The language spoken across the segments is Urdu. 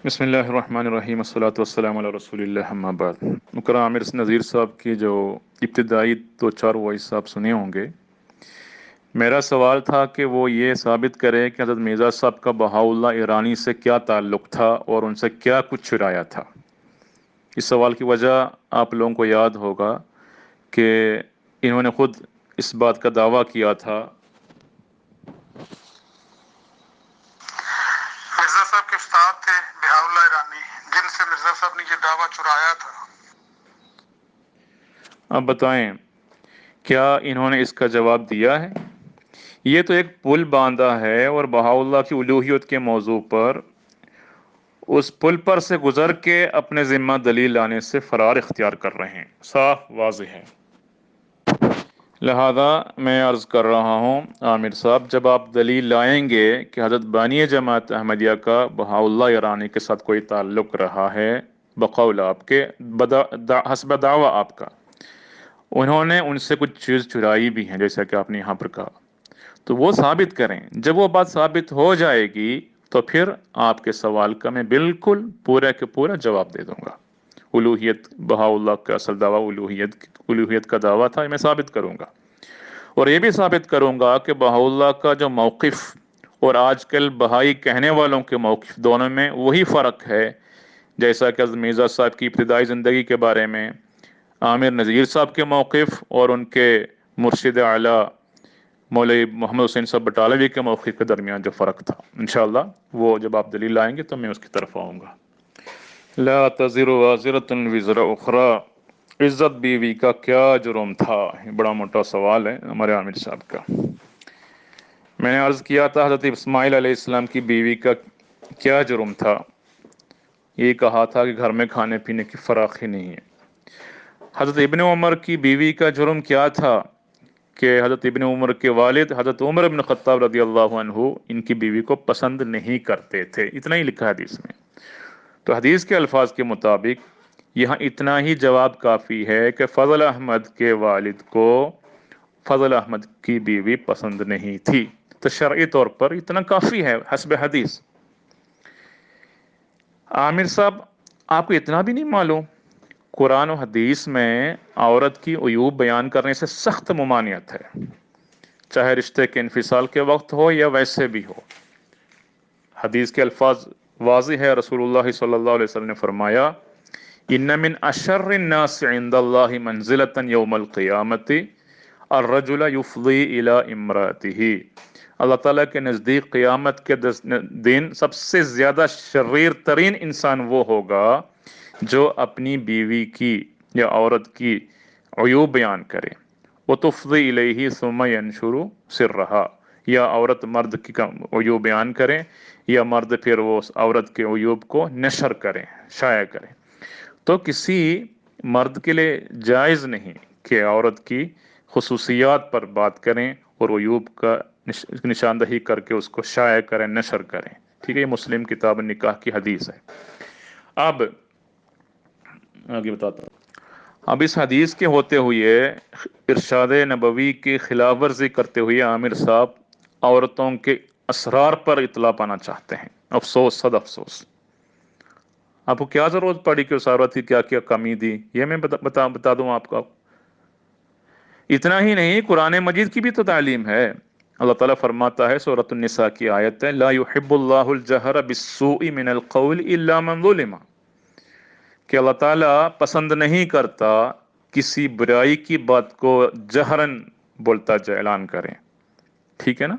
بسم اللہ الرحمن الرحیم الصلاۃ والسلام علی رسول اللہ اما بعد۔ مکرم عامر نذیر صاحب کی جو ابتدائی دو چار وائس آپ سنے ہوں گے، میرا سوال تھا کہ وہ یہ ثابت کرے کہ حضرت مرزا صاحب کا بہاءاللہ ایرانی سے کیا تعلق تھا اور ان سے کیا کچھ چرایا تھا۔ اس سوال کی وجہ آپ لوگوں کو یاد ہوگا کہ انہوں نے خود اس بات کا دعویٰ کیا تھا۔ مرزا صاحب کے استاد تھے بہاءاللہ ایرانی، جن سے مرزا صاحب نے یہ دعویٰ چرایا تھا۔ اب بتائیں کیا انہوں نے اس کا جواب دیا ہے؟ یہ تو ایک پل باندھا ہے اور بہاءاللہ کی الوہیت کے موضوع پر اس پل پر سے گزر کے اپنے ذمہ دلیل لانے سے فرار اختیار کر رہے ہیں، صاف واضح ہے۔ لہذا میں عرض کر رہا ہوں عامر صاحب، جب آپ دلیل لائیں گے کہ حضرت بانی جماعت احمدیہ کا بہاءاللہ ایرانی کے ساتھ کوئی تعلق رہا ہے، بقول آپ کے حسب دعویٰ آپ کا، انہوں نے ان سے کچھ چیز چرائی بھی ہیں جیسا کہ آپ نے یہاں پر کہا، تو وہ ثابت کریں۔ جب وہ بات ثابت ہو جائے گی تو پھر آپ کے سوال کا میں بالکل پورا کے پورا جواب دے دوں گا۔ الوہیت، بہاءاللہ کا اصل دعویٰ الوہیت کا دعویٰ تھا، میں ثابت کروں گا، اور یہ بھی ثابت کروں گا کہ بہاءاللہ کا جو موقف اور آج کل بہائی کہنے والوں کے موقف، دونوں میں وہی فرق ہے، جیسا کہ حضرت مرزا صاحب کی ابتدائی زندگی کے بارے میں عامر نذیر صاحب کے موقف اور ان کے مرشد اعلیٰ مولوی محمد حسین صاحب بٹالوی کے موقف کے درمیان جو فرق تھا، انشاءاللہ وہ جب آپ دلیل لائیں گے تو میں اس کی طرف آؤں گا۔ لا تزر وازرۃ وزر اخری، عزت بیوی کا کیا جرم تھا؟ یہ بڑا موٹا سوال ہے ہمارے عامر صاحب کا۔ میں نے عرض کیا تھا حضرت اسماعیل علیہ السلام کی بیوی کا کیا جرم تھا؟ یہ کہا تھا کہ گھر میں کھانے پینے کی فراخی نہیں ہے۔ حضرت ابن عمر کی بیوی کا جرم کیا تھا کہ حضرت ابن عمر کے والد حضرت عمر بن خطاب رضی اللہ عنہ ان کی بیوی کو پسند نہیں کرتے تھے، اتنا ہی لکھا ہے حدیث میں۔ تو حدیث کے الفاظ کے مطابق یہاں اتنا ہی جواب کافی ہے کہ فضل احمد کے والد کو فضل احمد کی بیوی پسند نہیں تھی، تو شرعی طور پر اتنا کافی ہے حسب حدیث۔ عامر صاحب، آپ کو اتنا بھی نہیں معلوم قرآن و حدیث میں عورت کی عیوب بیان کرنے سے سخت ممانعت ہے، چاہے رشتے کے انفصال کے وقت ہو یا ویسے بھی ہو۔ حدیث کے الفاظ واضح ہے، رسول اللہ صلی اللہ علیہ وسلم نے فرمایا ان من اشر الناس عند اللہ منزلۃ یوم القیامت الرجل یفضی الی امرأته، اللہ تعالیٰ کے نزدیک قیامت کے دن سب سے زیادہ شریر ترین انسان وہ ہوگا جو اپنی بیوی کی یا عورت کی عیوب بیان کرے، وتفضی الیہ ثم ینشر سرہا، یا عورت مرد کی عیوب بیان کرے یا مرد پھر وہ اس عورت کے عیوب کو نشر کرے، شائع کرے۔ تو کسی مرد کے لیے جائز نہیں کہ عورت کی خصوصیات پر بات کریں اور عیوب کا نشاندہی کر کے اس کو شائع کریں، نشر کریں۔ ٹھیک ہے، یہ مسلم کتاب نکاح کی حدیث ہے۔ اب آگے بتاتا ہوں۔ اب اس حدیث کے ہوتے ہوئے ارشاد نبوی کی خلاف ورزی کرتے ہوئے عامر صاحب عورتوں کے اسرار پر اطلاع پانا چاہتے ہیں۔ افسوس، صد افسوس، آپ کو کیا ضرورت پڑی کہ اس عورت کی کیا کیا کمی دی، یہ میں بتا دوں آپ کو۔ اتنا ہی نہیں، قرآن مجید کی بھی تو تعلیم ہے۔ اللہ تعالیٰ فرماتا ہے سورۃ النساء کی آیت ہے لا يحب اللہ الجہر بالسوء من القول الا من ظلم، کہ اللہ تعالیٰ پسند نہیں کرتا کسی برائی کی بات کو جہرن بولتا جائے، اعلان کریں، ٹھیک ہے نا،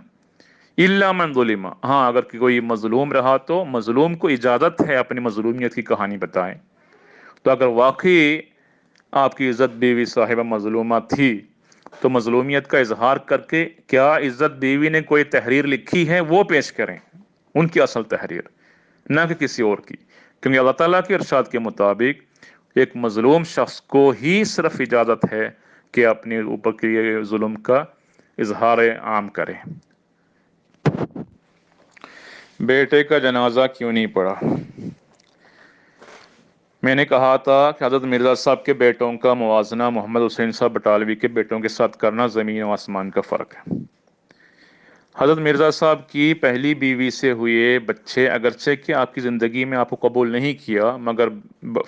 الا من ظلم، ہاں اگر کوئی مظلوم رہا تو مظلوم کو اجازت ہے اپنی مظلومیت کی کہانی بتائیں۔ تو اگر واقعی آپ کی عزت بیوی صاحبہ مظلومہ تھی تو مظلومیت کا اظہار کر کے کیا عزت بیوی نے کوئی تحریر لکھی ہے وہ پیش کریں، ان کی اصل تحریر، نہ کہ کسی اور کی، کیونکہ اللہ تعالیٰ کے ارشاد کے مطابق ایک مظلوم شخص کو ہی صرف اجازت ہے کہ اپنے اوپر کیے ظلم کا اظہار عام کرے۔ بیٹے کا جنازہ کیوں نہیں پڑھا؟ میں نے کہا تھا کہ حضرت مرزا صاحب کے بیٹوں کا موازنہ محمد حسین صاحب بٹالوی کے بیٹوں کے ساتھ کرنا زمین و آسمان کا فرق ہے۔ حضرت مرزا صاحب کی پہلی بیوی سے ہوئے بچے اگرچہ کہ آپ کی زندگی میں آپ کو قبول نہیں کیا، مگر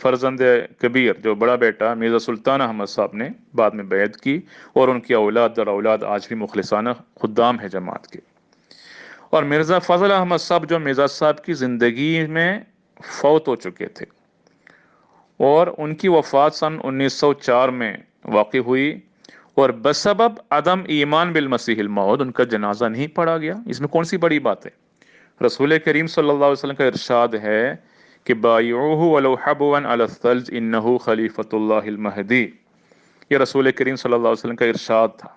فرزند کبیر جو بڑا بیٹا مرزا سلطان احمد صاحب نے بعد میں بیعت کی، اور ان کی اولاد در اولاد آج بھی مخلصانہ خدام ہے جماعت کے۔ اور مرزا فضل احمد صاحب جو مرزا صاحب کی زندگی میں فوت ہو چکے تھے، اور ان کی وفات سن 1904 میں واقع ہوئی، اور بسبب عدم ایمان بالمسیح الموعود ان کا جنازہ نہیں پڑھا گیا۔ اس میں کون سی بڑی بات ہے؟ رسول کریم صلی اللہ علیہ وسلم کا ارشاد ہے کہ بایعوہ ولو حبوا علی الثلج انہ خلیفۃ اللہ المہدی، یہ رسول کریم صلی اللہ علیہ وسلم کا ارشاد تھا۔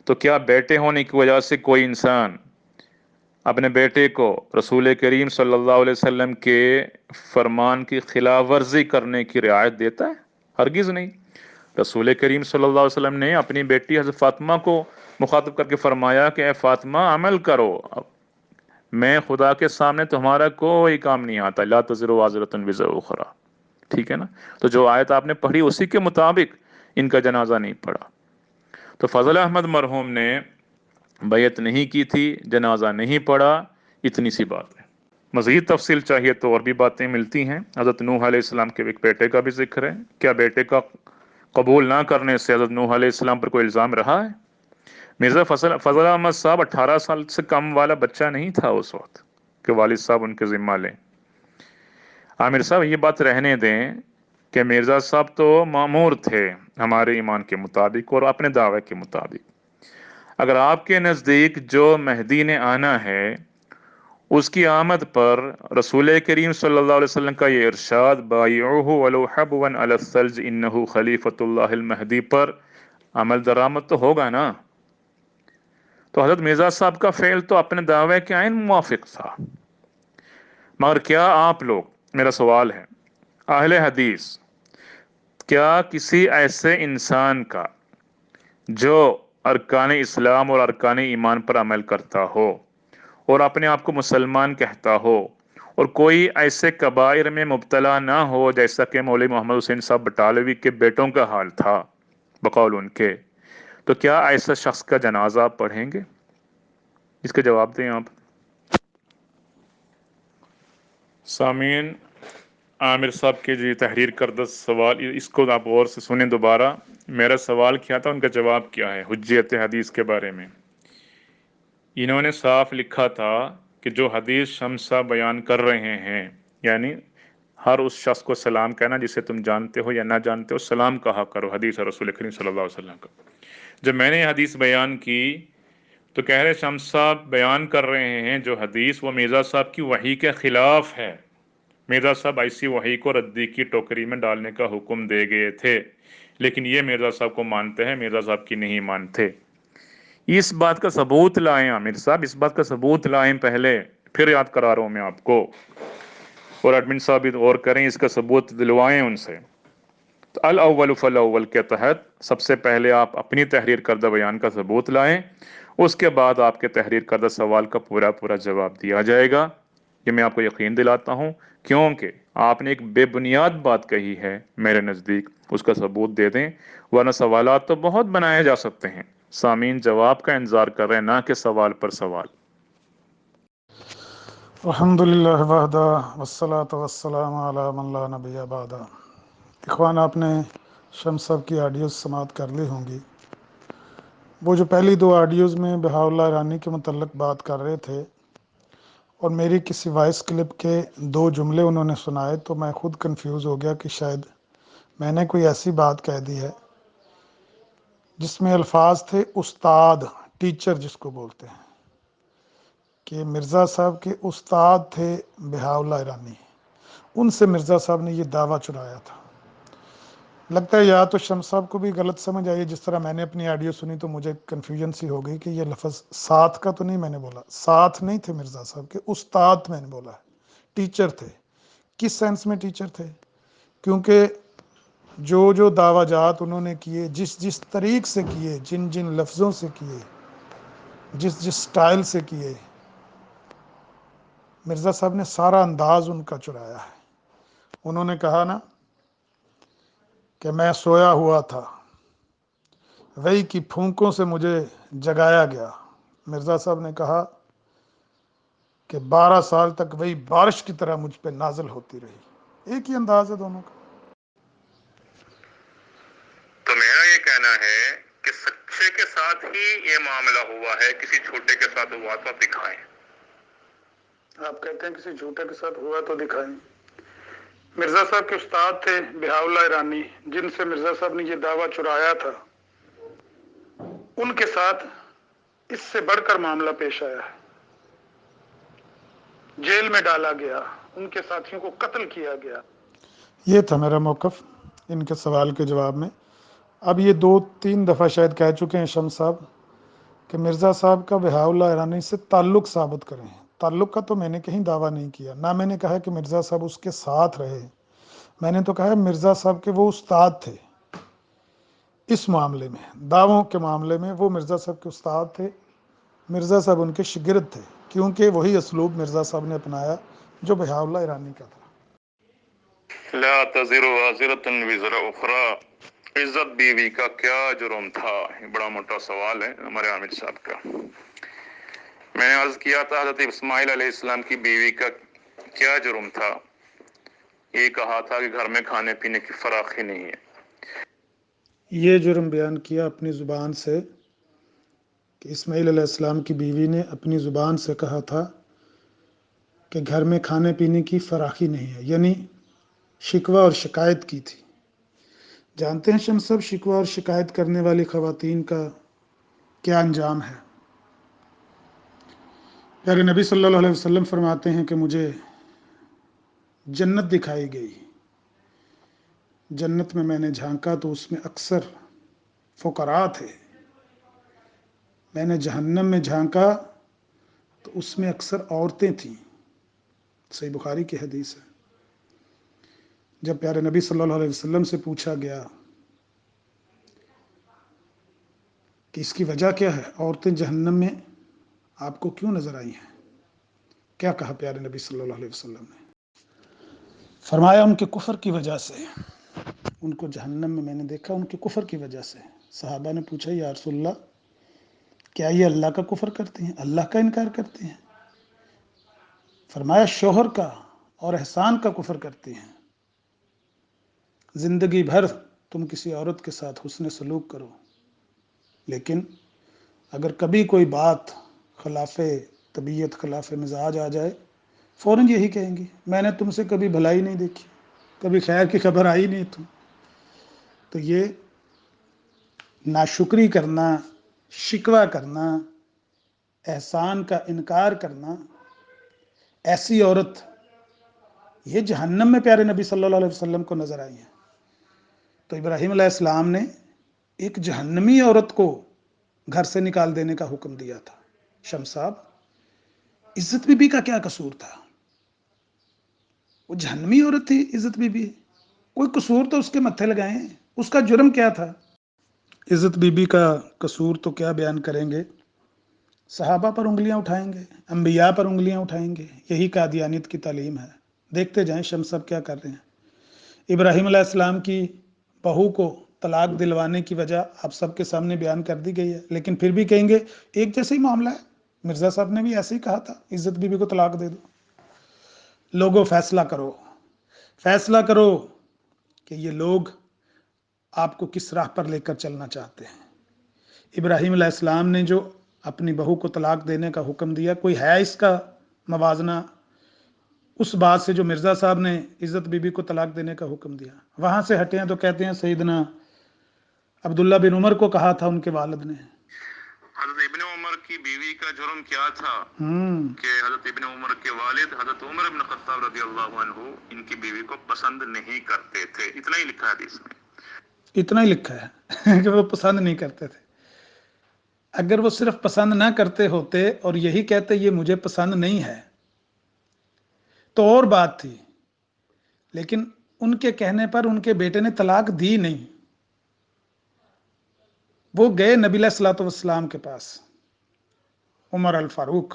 تو کیا بیٹے ہونے کی وجہ سے کوئی انسان اپنے بیٹے کو رسول کریم صلی اللہ علیہ وسلم کے فرمان کی خلاف ورزی کرنے کی رعایت دیتا ہے؟ ہرگز نہیں۔ رسول کریم صلی اللہ علیہ وسلم نے اپنی بیٹی حضرت فاطمہ کو مخاطب کر کے فرمایا کہ اے فاطمہ عمل کرو، میں خدا کے سامنے تمہارا کوئی کام نہیں آتا، لا تزر وازرۃ وزر اخری، ٹھیک ہے نا؟ تو جو آیت آپ نے پڑھی اسی کے مطابق ان کا جنازہ نہیں پڑھا۔ تو فضل احمد مرحوم نے بیعت نہیں کی تھی، جنازہ نہیں پڑھا، اتنی سی بات ہے۔ مزید تفصیل چاہیے تو اور بھی باتیں ملتی ہیں۔ حضرت نوح علیہ السلام کے ایک بیٹے کا بھی ذکر ہے۔ کیا بیٹے کا قبول نہ کرنے سے حضرت نوح علیہ السلام پر کوئی الزام رہا ہے؟ مرزا فضل احمد صاحب 18 سال سے کم والا بچہ نہیں تھا اس وقت کہ والد صاحب ان کے ذمہ لیں۔ عامر صاحب یہ بات رہنے دیں کہ مرزا صاحب تو مامور تھے ہمارے ایمان کے مطابق اور اپنے دعوے کے مطابق۔ اگر آپ کے نزدیک جو مہدی نے آنا ہے اس کی آمد پر رسول کریم صلی اللہ علیہ وسلم کا یہ ارشاد بایعوہ ولو حبوا علی الثلج انہ خلیفۃ اللہ المہدی پر عمل درآمد تو ہوگا نا؟ تو حضرت مرزا صاحب کا فعل تو اپنے دعوے کے عین موافق تھا، مگر کیا آپ لوگ، میرا سوال ہے، اہل حدیث، کیا کسی ایسے انسان کا جو ارکان اسلام اور ارکان ایمان پر عمل کرتا ہو اور اپنے آپ کو مسلمان کہتا ہو اور کوئی ایسے کبائر میں مبتلا نہ ہو جیسا کہ مولوی محمد حسین صاحب بٹالوی کے بیٹوں کا حال تھا بقول ان کے، تو کیا ایسا شخص کا جنازہ آپ پڑھیں گے؟ اس کا جواب دیں آپ۔ سامعین، عامر صاحب کی جی تحریر کردہ سوال، اس کو آپ غور سے سنیں دوبارہ۔ میرا سوال کیا تھا، ان کا جواب کیا ہے حجیت حدیث کے بارے میں۔ انہوں نے صاف لکھا تھا کہ جو حدیث شمس صاحب بیان کر رہے ہیں، یعنی ہر اس شخص کو سلام کہنا جسے تم جانتے ہو یا نہ جانتے ہو، سلام کہا کرو، حدیث ہے رسول کریم صلی اللہ علیہ وسلم کا۔ جب میں نے یہ حدیث بیان کی تو کہہ رہے شمس صاحب بیان کر رہے ہیں جو حدیث وہ مرزا صاحب کی وحی کے خلاف ہے، مرزا صاحب ایسی وحی کو ردی کی ٹوکری میں ڈالنے کا حکم دے گئے تھے، لیکن یہ مرزا صاحب کو مانتے ہیں، مرزا صاحب کی نہیں مانتے۔ اس بات کا ثبوت لائیں عامر صاحب، اس بات کا ثبوت لائیں پہلے، پھر یاد کرا رہا ہوں میں آپ کو، اور ایڈمن صاحب بھی غور کریں، اس کا ثبوت دلوائیں ان سے۔ تو الاول فالاول کے تحت سب سے پہلے آپ اپنی تحریر کردہ بیان کا ثبوت لائیں، اس کے بعد آپ کے تحریر کردہ سوال کا پورا پورا جواب دیا جائے گا، یہ میں آپ کو یقین دلاتا ہوں، کیونکہ آپ نے ایک بے بنیاد بات کہی ہے میرے نزدیک، اس کا ثبوت دے دیں، ورنہ سوالات تو بہت بنائے جا سکتے ہیں، سامعین جواب کا انتظار کر رہے ہیں، نہ کہ سوال پر سوال۔ الحمدللہ وحدہ والصلاة والسلام علی من لا نبی بعدہ۔ اخوان، آپ نے شمس صاحب کی آڈیوز سماعت کر لی ہوں گی۔ وہ جو پہلی دو آڈیوز میں بہاء اللہ ایرانی کے متعلق بات کر رہے تھے اور میری کسی وائس کلپ کے دو جملے انہوں نے سنائے تو میں خود کنفیوز ہو گیا کہ شاید میں نے کوئی ایسی بات کہہ دی ہے جس میں الفاظ تھے استاد، ٹیچر جس کو بولتے ہیں، کہ مرزا صاحب کے استاد تھے بہاء اللہ ایرانی، ان سے مرزا صاحب نے یہ دعویٰ چرایا تھا۔ لگتا ہے یا تو شمس صاحب کو بھی غلط سمجھ آئی، جس طرح میں نے اپنی آڈیو سنی تو مجھے کنفیوژن سی ہو گئی کہ یہ لفظ ساتھ کا تو نہیں میں نے بولا، ساتھ نہیں تھے مرزا صاحب کے، استاد میں نے بولا ہے، ٹیچر تھے۔ کس سینس میں ٹیچر تھے؟ کیونکہ جو دعویٰ جات انہوں نے کیے، جس طریق سے کیے، جن لفظوں سے کیے، جس سٹائل سے کیے، مرزا صاحب نے سارا انداز ان کا چرایا ہے۔ انہوں نے کہا نا کہ میں سویا ہوا تھا، وحی کی پھونکوں سے مجھے جگایا گیا، مرزا صاحب نے کہا کہ 12 سال تک وہی بارش کی طرح مجھ پہ نازل ہوتی رہی. ایک ہی انداز ہے دونوں کا. تو میرا یہ کہنا ہے کہ سچے کے ساتھ ہی یہ معاملہ ہوا ہے، کسی جھوٹے کے ساتھ ہوا تو دکھائیں. آپ کہتے ہیں کسی جھوٹے کے ساتھ ہوا تو دکھائیں. مرزا صاحب کے استاد تھے بہاء اللہ ایرانی، جن سے مرزا صاحب نے یہ دعویٰ چرایا تھا. ان کے ساتھ اس سے بڑھ کر معاملہ پیش آیا ہے. جیل میں ڈالا گیا، ان کے ساتھیوں کو قتل کیا گیا. یہ تھا میرا موقف ان کے سوال کے جواب میں. اب یہ 2-3 دفعہ شاید کہہ چکے ہیں شمس صاحب کہ مرزا صاحب کا بہاء اللہ ایرانی سے تعلق ثابت کریں. تعلق کا تو میں نے کہیں دعویٰ نہیں کیا، نہ میں نے کہا کہ مرزا صاحب اس کے ساتھ رہے. میں نے تو کہا مرزا صاحب کے وہ استاد تھے. اس معاملے میں، دعووں کے معاملے میں وہ مرزا صاحب کے استاد تھے، مرزا صاحب ان کے شاگرد تھے، کیونکہ وہی اسلوب مرزا صاحب نے اپنایا جو بہاء اللہ ایرانی کا تھا. لا تزر وازرۃ وزر اخری، عزت بیوی کا کیا جرم تھا؟ یہ بڑا موٹا سوال ہے ہمارے عامر صاحب کا. میں نے عرض کیا تھا حضرت اسماعیل علیہ السلام کی بیوی کا کیا جرم تھا؟ یہ کہا تھا کہ گھر میں کھانے پینے کی فراخی نہیں ہے. یہ جرم بیان کیا اپنی زبان سے کہ اسماعیل علیہ السلام کی بیوی نے اپنی زبان سے کہا تھا کہ گھر میں کھانے پینے کی فراخی نہیں ہے، یعنی شکوہ اور شکایت کی تھی. جانتے ہیں شمس صاحب شکوہ اور شکایت کرنے والی خواتین کا کیا انجام ہے؟ پیارے نبی صلی اللہ علیہ وسلم فرماتے ہیں کہ مجھے جنت دکھائی گئی. جنت میں نے جھانکا تو اس میں اکثر فقراء تھے. میں نے جہنم میں جھانکا تو اس میں اکثر عورتیں تھیں. صحیح بخاری کی حدیث ہے. جب پیارے نبی صلی اللہ علیہ وسلم سے پوچھا گیا کہ اس کی وجہ کیا ہے، عورتیں جہنم میں آپ کو کیوں نظر آئی ہیں، کیا کہا پیارے نبی صلی اللہ علیہ وسلم نے؟ فرمایا ان کے کفر کی وجہ سے. ان کو جہنم میں نے دیکھا ان کے کفر کی وجہ سے. صحابہ نے پوچھا یا رسول اللہ کیا یہ اللہ کا کفر کرتے ہیں، اللہ کا انکار کرتے ہیں؟ فرمایا شوہر کا اور احسان کا کفر کرتے ہیں. زندگی بھر تم کسی عورت کے ساتھ حسن سلوک کرو، لیکن اگر کبھی کوئی بات خلاف طبیعت خلاف مزاج آ جائے فوراً یہی کہیں گی میں نے تم سے کبھی بھلائی نہیں دیکھی، کبھی خیر کی خبر آئی نہیں تم. تو یہ ناشکری کرنا، شکوہ کرنا، احسان کا انکار کرنا، ایسی عورت یہ جہنم میں پیارے نبی صلی اللہ علیہ وسلم کو نظر آئی ہیں. تو ابراہیم علیہ السلام نے ایک جہنمی عورت کو گھر سے نکال دینے کا حکم دیا تھا. شمس صاحب عزت بی بی کا کیا قصور تھا؟ وہ جہنمی عورت تھی عزت بی بی، کوئی قصور تو اس کے متھے لگائیں، اس کا جرم کیا تھا؟ عزت بی بی کا قصور تو کیا بیان کریں گے، صحابہ پر انگلیاں اٹھائیں گے، انبیاء پر انگلیاں اٹھائیں گے. یہی قادیانیت کی تعلیم ہے. دیکھتے جائیں شمس صاحب کیا کر رہے ہیں. ابراہیم علیہ السلام کی بہو کو طلاق دلوانے کی وجہ آپ سب کے سامنے بیان کر دی گئی ہے، لیکن پھر بھی کہیں گے ایک جیسا ہی معاملہ ہے. مرزا صاحب نے بھی ایسے ہی کہا تھا عزت بی بی کو طلاق دے دو. لوگوں فیصلہ کرو، فیصلہ کرو کہ یہ لوگ آپ کو کس راہ پر لے کر چلنا چاہتے ہیں. ابراہیم علیہ السلام نے جو اپنی بہو کو طلاق دینے کا حکم دیا، کوئی ہے اس کا موازنہ اس بات سے جو مرزا صاحب نے عزت بی بی کو طلاق دینے کا حکم دیا؟ وہاں سے ہٹے ہیں تو کہتے ہیں سیدنا عبداللہ بن عمر کو کہا تھا ان کے والد نے. حضرت ابن عمر کی بیوی کا جرم کیا تھا کہ حضرت ابن عمر کے والد حضرت عمر بن خطاب رضی اللہ عنہ ان کی بیوی کو پسند نہیں کرتے تھے. اتنا ہی لکھا ہے حدیث میں. اتنا ہی لکھا ہے کہ وہ پسند نہیں کرتے تھے. اگر وہ صرف پسند نہ کرتے ہوتے اور یہی کہتے یہ مجھے پسند نہیں ہے تو اور بات تھی، لیکن ان کے کہنے پر ان کے بیٹے نے طلاق دی نہیں. وہ گئے نبی علیہ الصلوۃ والسلام کے پاس عمر الفاروق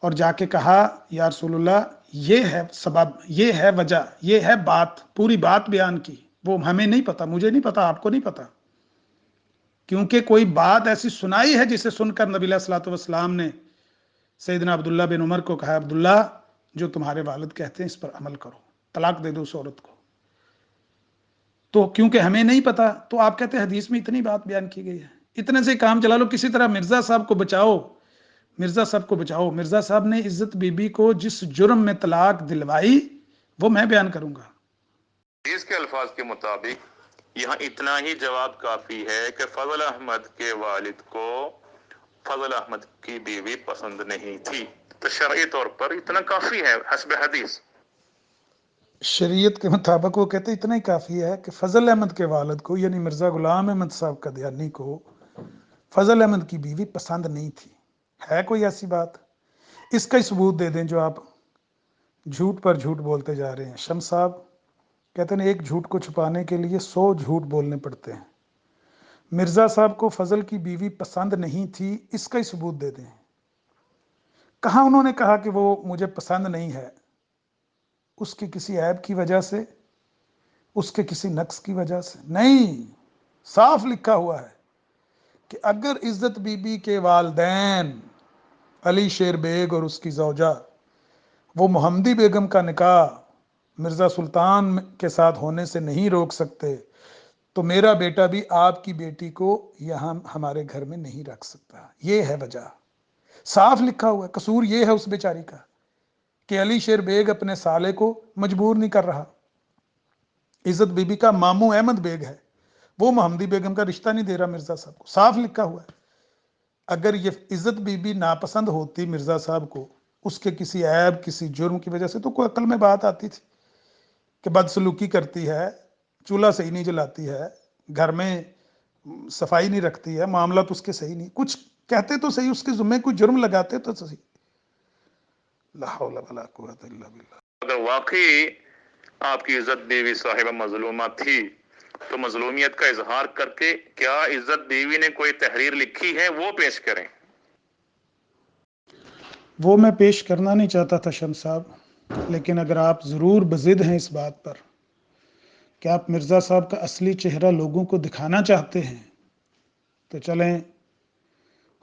اور جا کے کہا یا رسول اللہ یہ ہے سبب، یہ ہے وجہ، یہ ہے بات، پوری بات بیان کی. وہ ہمیں نہیں پتا، مجھے نہیں پتا، آپ کو نہیں پتا کیونکہ کوئی بات ایسی سنائی ہے جسے سن کر نبی علیہ الصلوۃ والسلام نے سیدنا عبداللہ بن عمر کو کہا، عبداللہ جو تمہارے والد کہتے ہیں اس پر عمل کرو، طلاق دے دو اس عورت کو۔ تو کیونکہ ہمیں نہیں پتا، تو آپ کہتے ہیں حدیث میں اتنی بات بیان کی گئی ہے، اتنے سے کام چلا لو، کسی طرح مرزا صاحب کو بچاؤ، مرزا صاحب کو بچاؤ۔ مرزا صاحب نے عزت بی بی کو جس جرم میں طلاق دلوائی وہ میں بیان کروں گا۔ اس کے الفاظ کے مطابق یہاں اتنا ہی جواب کافی ہے کہ فضل احمد کے والد کو فضل احمد کی بیوی پسند نہیں تھی، تو شرعی طور پر اتنا کافی ہے حسب حدیث۔ شریعت کے مطابق وہ کہتے اتنا ہی کافی ہے کہ فضل احمد کے والد کو، یعنی مرزا غلام احمد صاحب قادیانی کو، فضل احمد کی بیوی پسند نہیں تھی۔ ہے کوئی ایسی بات؟ اس کا ہی ثبوت دے دیں جو آپ جھوٹ پر جھوٹ بولتے جا رہے ہیں۔ شمس صاحب کہتے ہیں ایک جھوٹ کو چھپانے کے لیے 100 جھوٹ بولنے پڑتے ہیں۔ مرزا صاحب کو فضل کی بیوی پسند نہیں تھی، اس کا ہی ثبوت دے دیں۔ کہاں انہوں نے کہا کہ وہ مجھے پسند نہیں ہے؟ اس کے کسی عیب کی وجہ سے، اس کے کسی نقص کی وجہ سے نہیں، صاف لکھا ہوا ہے کہ اگر عزت بی بی کے والدین علی شیر بیگ اور اس کی زوجہ وہ محمدی بیگم کا نکاح مرزا سلطان کے ساتھ ہونے سے نہیں روک سکتے، تو میرا بیٹا بھی آپ کی بیٹی کو یہاں ہمارے گھر میں نہیں رکھ سکتا۔ یہ ہے وجہ، صاف لکھا ہوا ہے۔ قصور یہ ہے اس بیچاری کا کہ علی شیر بیگ اپنے سالے کو مجبور نہیں کر رہا۔ عزت بی بی کا ماموں احمد بیگ ہے، وہ محمدی بیگم کا رشتہ نہیں دے رہا مرزا صاحب کو، صاف لکھا ہوا ہے۔ اگر یہ عزت بی بی ناپسند ہوتی مرزا صاحب کو، اس کے کسی عیب کسی جرم کی وجہ سے، تو کوئی عقل میں بات آتی تھی کہ بدسلوکی کرتی ہے، چولہا صحیح نہیں جلاتی ہے، گھر میں صفائی نہیں رکھتی ہے، معاملات اس کے صحیح نہیں، کچھ کہتے تو صحیح، اس کے ذمے کوئی جرم لگاتے تو صحیح۔ لا حول ولا قوت الا باللہ۔ اگر واقعی آپ کی عزت بیوی صاحبہ مظلومہ تھی تو مظلومیت کا اظہار کر کے کیا عزت بیوی نے کوئی تحریر لکھی ہے وہ پیش کریں۔ وہ میں پیش کرنا نہیں چاہتا تھا شمس صاحب، لیکن اگر آپ ضرور بضد ہیں اس بات پر کہ آپ مرزا صاحب کا اصلی چہرہ لوگوں کو دکھانا چاہتے ہیں، تو چلیں،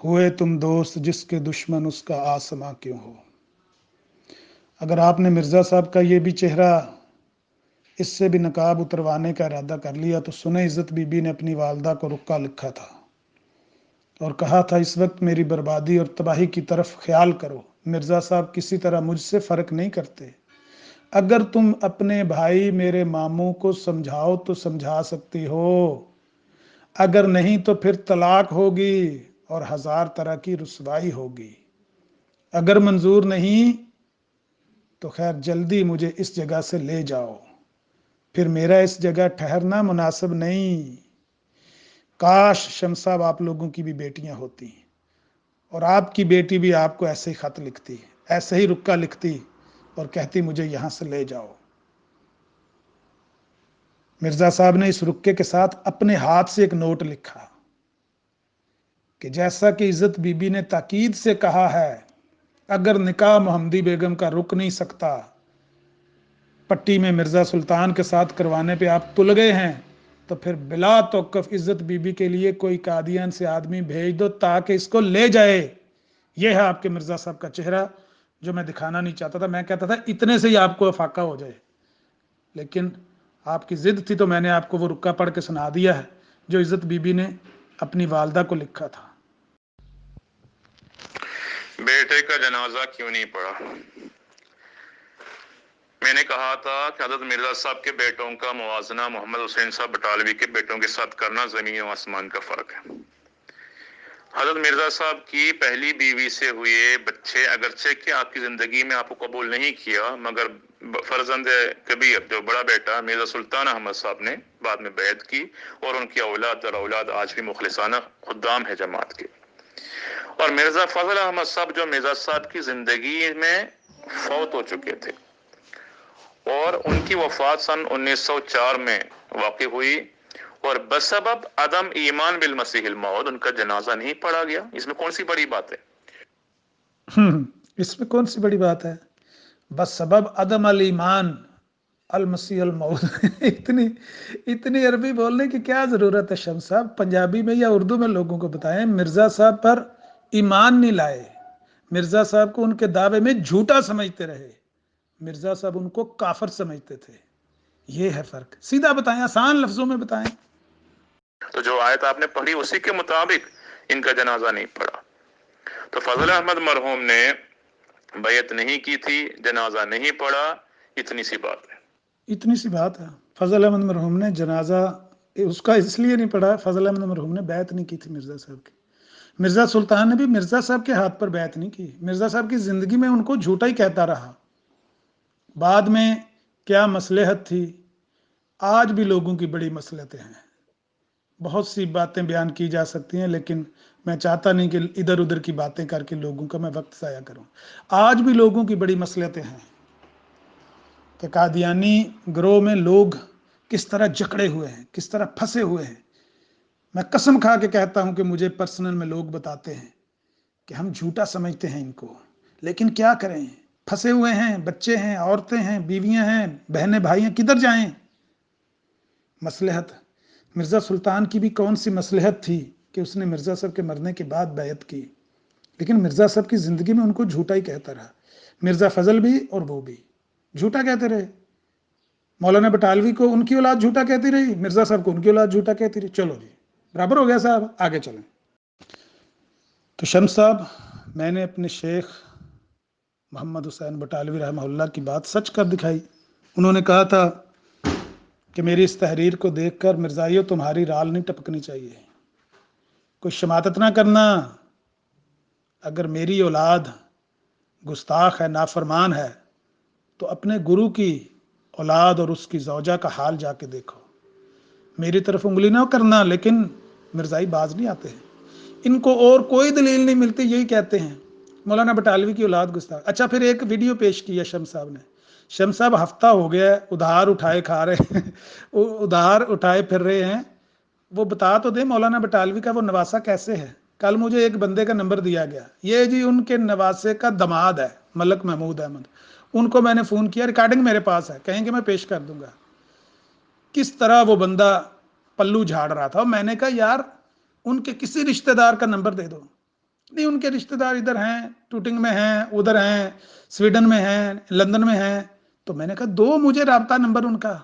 ہوئے تم دوست جس کے دشمن اس کا آسماں کیوں ہو۔ اگر آپ نے مرزا صاحب کا یہ بھی چہرہ اس سے بھی نقاب اتروانے کا ارادہ کر لیا، تو سنیں عزت بی بی نے اپنی والدہ کو رکا لکھا تھا اور کہا تھا اس وقت میری بربادی اور تباہی کی طرف خیال کرو، مرزا صاحب کسی طرح مجھ سے فرق نہیں کرتے، اگر تم اپنے بھائی میرے ماموں کو سمجھاؤ تو سمجھا سکتی ہو، اگر نہیں تو پھر طلاق ہوگی اور 1000 طرح کی رسوائی ہوگی، اگر منظور نہیں تو خیر جلدی مجھے اس جگہ سے لے جاؤ، پھر میرا اس جگہ ٹھہرنا مناسب نہیں۔ کاش شمس صاحب آپ لوگوں کی بھی بیٹیاں ہوتی اور آپ کی بیٹی بھی آپ کو ایسے ہی خط لکھتی، ایسے ہی رکا لکھتی اور کہتی مجھے یہاں سے لے جاؤ۔ مرزا صاحب نے اس رکے کے ساتھ اپنے ہاتھ سے ایک نوٹ لکھا کہ جیسا کہ عزت بی بی نے تاکید سے کہا ہے، اگر نکاح محمدی بیگم کا رک نہیں سکتا، پٹی میں مرزا سلطان کے ساتھ کروانے پہ آپ تل گئے ہیں، تو پھر بلا توقف عزت بی بی کے لیے کوئی قادیان سے آدمی بھیج دو تاکہ اس کو لے جائے۔ یہ ہے آپ کے مرزا صاحب کا چہرہ جو میں دکھانا نہیں چاہتا تھا۔ میں کہتا تھا اتنے سے ہی آپ کو افاقہ ہو جائے، لیکن آپ کی ضد تھی تو میں نے آپ کو وہ رکا پڑھ کے سنا دیا ہے جو عزت بی بی نے اپنی والدہ کو لکھا تھا۔ بیٹے کا جنازہ کیوں نہیں پڑا؟ میں نے کہا تھا کہ حضرت مرزا صاحب کے بیٹوں کا موازنہ محمد حسین صاحب بٹالوی کے بیٹوں کے ساتھ کرنا زمین و آسمان کا فرق ہے۔ حضرت مرزا صاحب کی پہلی بیوی سے ہوئے بچے اگرچہ کہ آپ کی زندگی میں آپ کو قبول نہیں کیا، مگر فرزند کبیر جو بڑا بیٹا مرزا سلطان احمد صاحب نے بعد میں بیعت کی، اور ان کی اولاد در اولاد آج بھی مخلصانہ خدام ہے جماعت کے۔ اور مرزا فضل احمد صاحب جو مرزا صاحب کی زندگی میں فوت ہو چکے تھے، اور ان کی وفات سن 1904 میں واقع ہوئی، اور بسبب عدم ایمان بالمسیح الموعود ان کا جنازہ نہیں پڑھا گیا۔ اس میں کون سی بڑی بات ہے؟ اس میں کون سی بڑی بات ہے؟ بس سبب عدم الایمان المسیح الموعود اتنی عربی بولنے کی کیا ضرورت ہے شمس صاحب؟ پنجابی میں یا اردو میں لوگوں کو بتائیں۔ مرزا صاحب پر ایمان نہیں لائے، مرزا صاحب کو ان کے دعوے میں جھوٹا سمجھتے رہے، مرزا صاحب ان کو کافر سمجھتے تھے۔ یہ ہے فرق، سیدھا بتائیں، آسان لفظوں میں بتائیں۔ تو جو آیت آپ نے پڑھی اسی کے مطابق ان کا جنازہ نہیں پڑا۔ تو فضل احمد مرحوم نے بیعت نہیں کی تھی، جنازہ نہیں پڑا، اتنی سی بات ہے۔ اتنی سی بات ہے۔ فضل احمد مرحوم نے جنازہ اس کا اس لیے نہیں پڑھا، فضل احمد مرحوم نے بیعت نہیں کی تھی مرزا صاحب کی۔ مرزا سلطان نے بھی مرزا صاحب کے ہاتھ پر بیعت نہیں کی، مرزا صاحب کی زندگی میں ان کو جھوٹا ہی کہتا رہا۔ بعد میں کیا مصلحت تھی، آج بھی لوگوں کی بڑی مصلحتیں ہیں، بہت سی باتیں بیان کی جا سکتی ہیں، لیکن میں چاہتا نہیں کہ ادھر ادھر کی باتیں کر کے لوگوں کا میں وقت ضائع کروں۔ آج بھی لوگوں کی بڑی مصلحتیں ہیں کہ قادیانی گروہ میں لوگ کس طرح جکڑے ہوئے ہیں، کس طرح پھنسے ہوئے ہیں۔ میں قسم کھا کے کہتا ہوں کہ مجھے پرسنل میں لوگ بتاتے ہیں کہ ہم جھوٹا سمجھتے ہیں ان کو، لیکن کیا کریں، پھنسے ہوئے ہیں، بچے ہیں، عورتیں ہیں، بیویاں ہیں، بہنیں بھائی ہیں، کدھر جائیں؟ مصلحت مرزا سلطان کی بھی کون سی مصلحت تھی کہ اس نے مرزا صاحب کے مرنے کے بعد بیعت کی، لیکن مرزا صاحب کی زندگی میں ان کو جھوٹا ہی کہتا رہا۔ مرزا فضل بھی اور وہ بھی جھوٹا کہتے رہے، مولانا بٹالوی کو ان کی اولاد جھوٹا کہتی رہی، مرزا صاحب کو ان کی اولاد جھوٹا کہتی رہی۔ چلو جی برابر ہو گیا صاحب، آگے چلیں۔ تو شمس صاحب، میں نے اپنے شیخ محمد حسین بٹالوی رحمہ اللہ کی بات سچ کر دکھائی۔ انہوں نے کہا تھا کہ میری اس تحریر کو دیکھ کر مرزائیوں تمہاری رال نہیں ٹپکنی چاہیے، کوئی شماتت نہ کرنا، اگر میری اولاد گستاخ ہے، نافرمان ہے، تو اپنے گرو کی اولاد اور اس کی زوجہ کا حال جا کے دیکھو، میری طرف انگلی نہ کرنا۔ لیکن مرزائی باز نہیں آتے ہیں، ان کو اور کوئی دلیل نہیں ملتی، یہی کہتے ہیں مولانا بٹالوی کی اولاد گستاخ۔ اچھا، پھر ایک ویڈیو پیش کی ہے شمس صاحب نے، شمس صاحب ہفتہ ہو گیا ہے ادھار اٹھائے کھا رہے ہیں ادھار اٹھائے پھر رہے ہیں، وہ بتا تو دیں مولانا بٹالوی کا وہ نواسا کیسے ہے۔ کل مجھے ایک بندے کا نمبر دیا گیا، یہ جی ان کے نواسے کا دماد ہے ملک محمود احمد، ان کو میں نے فون کیا، ریکارڈنگ میرے پاس ہے، کہیں کہ میں پیش کر دوں گا کس طرح وہ بندہ پلو جھاڑ رہا تھا۔ اور میں نے کہا یار ان کے کسی رشتہ دار کا نمبر دے دو، نہیں ان کے رشتہ دار ادھر ہیں، ٹوٹنگ میں ہیں، ادھر ہیں، سویڈن میں ہیں، لندن میں ہیں۔ تو میں نے کہا دو مجھے رابطہ نمبر ان کا،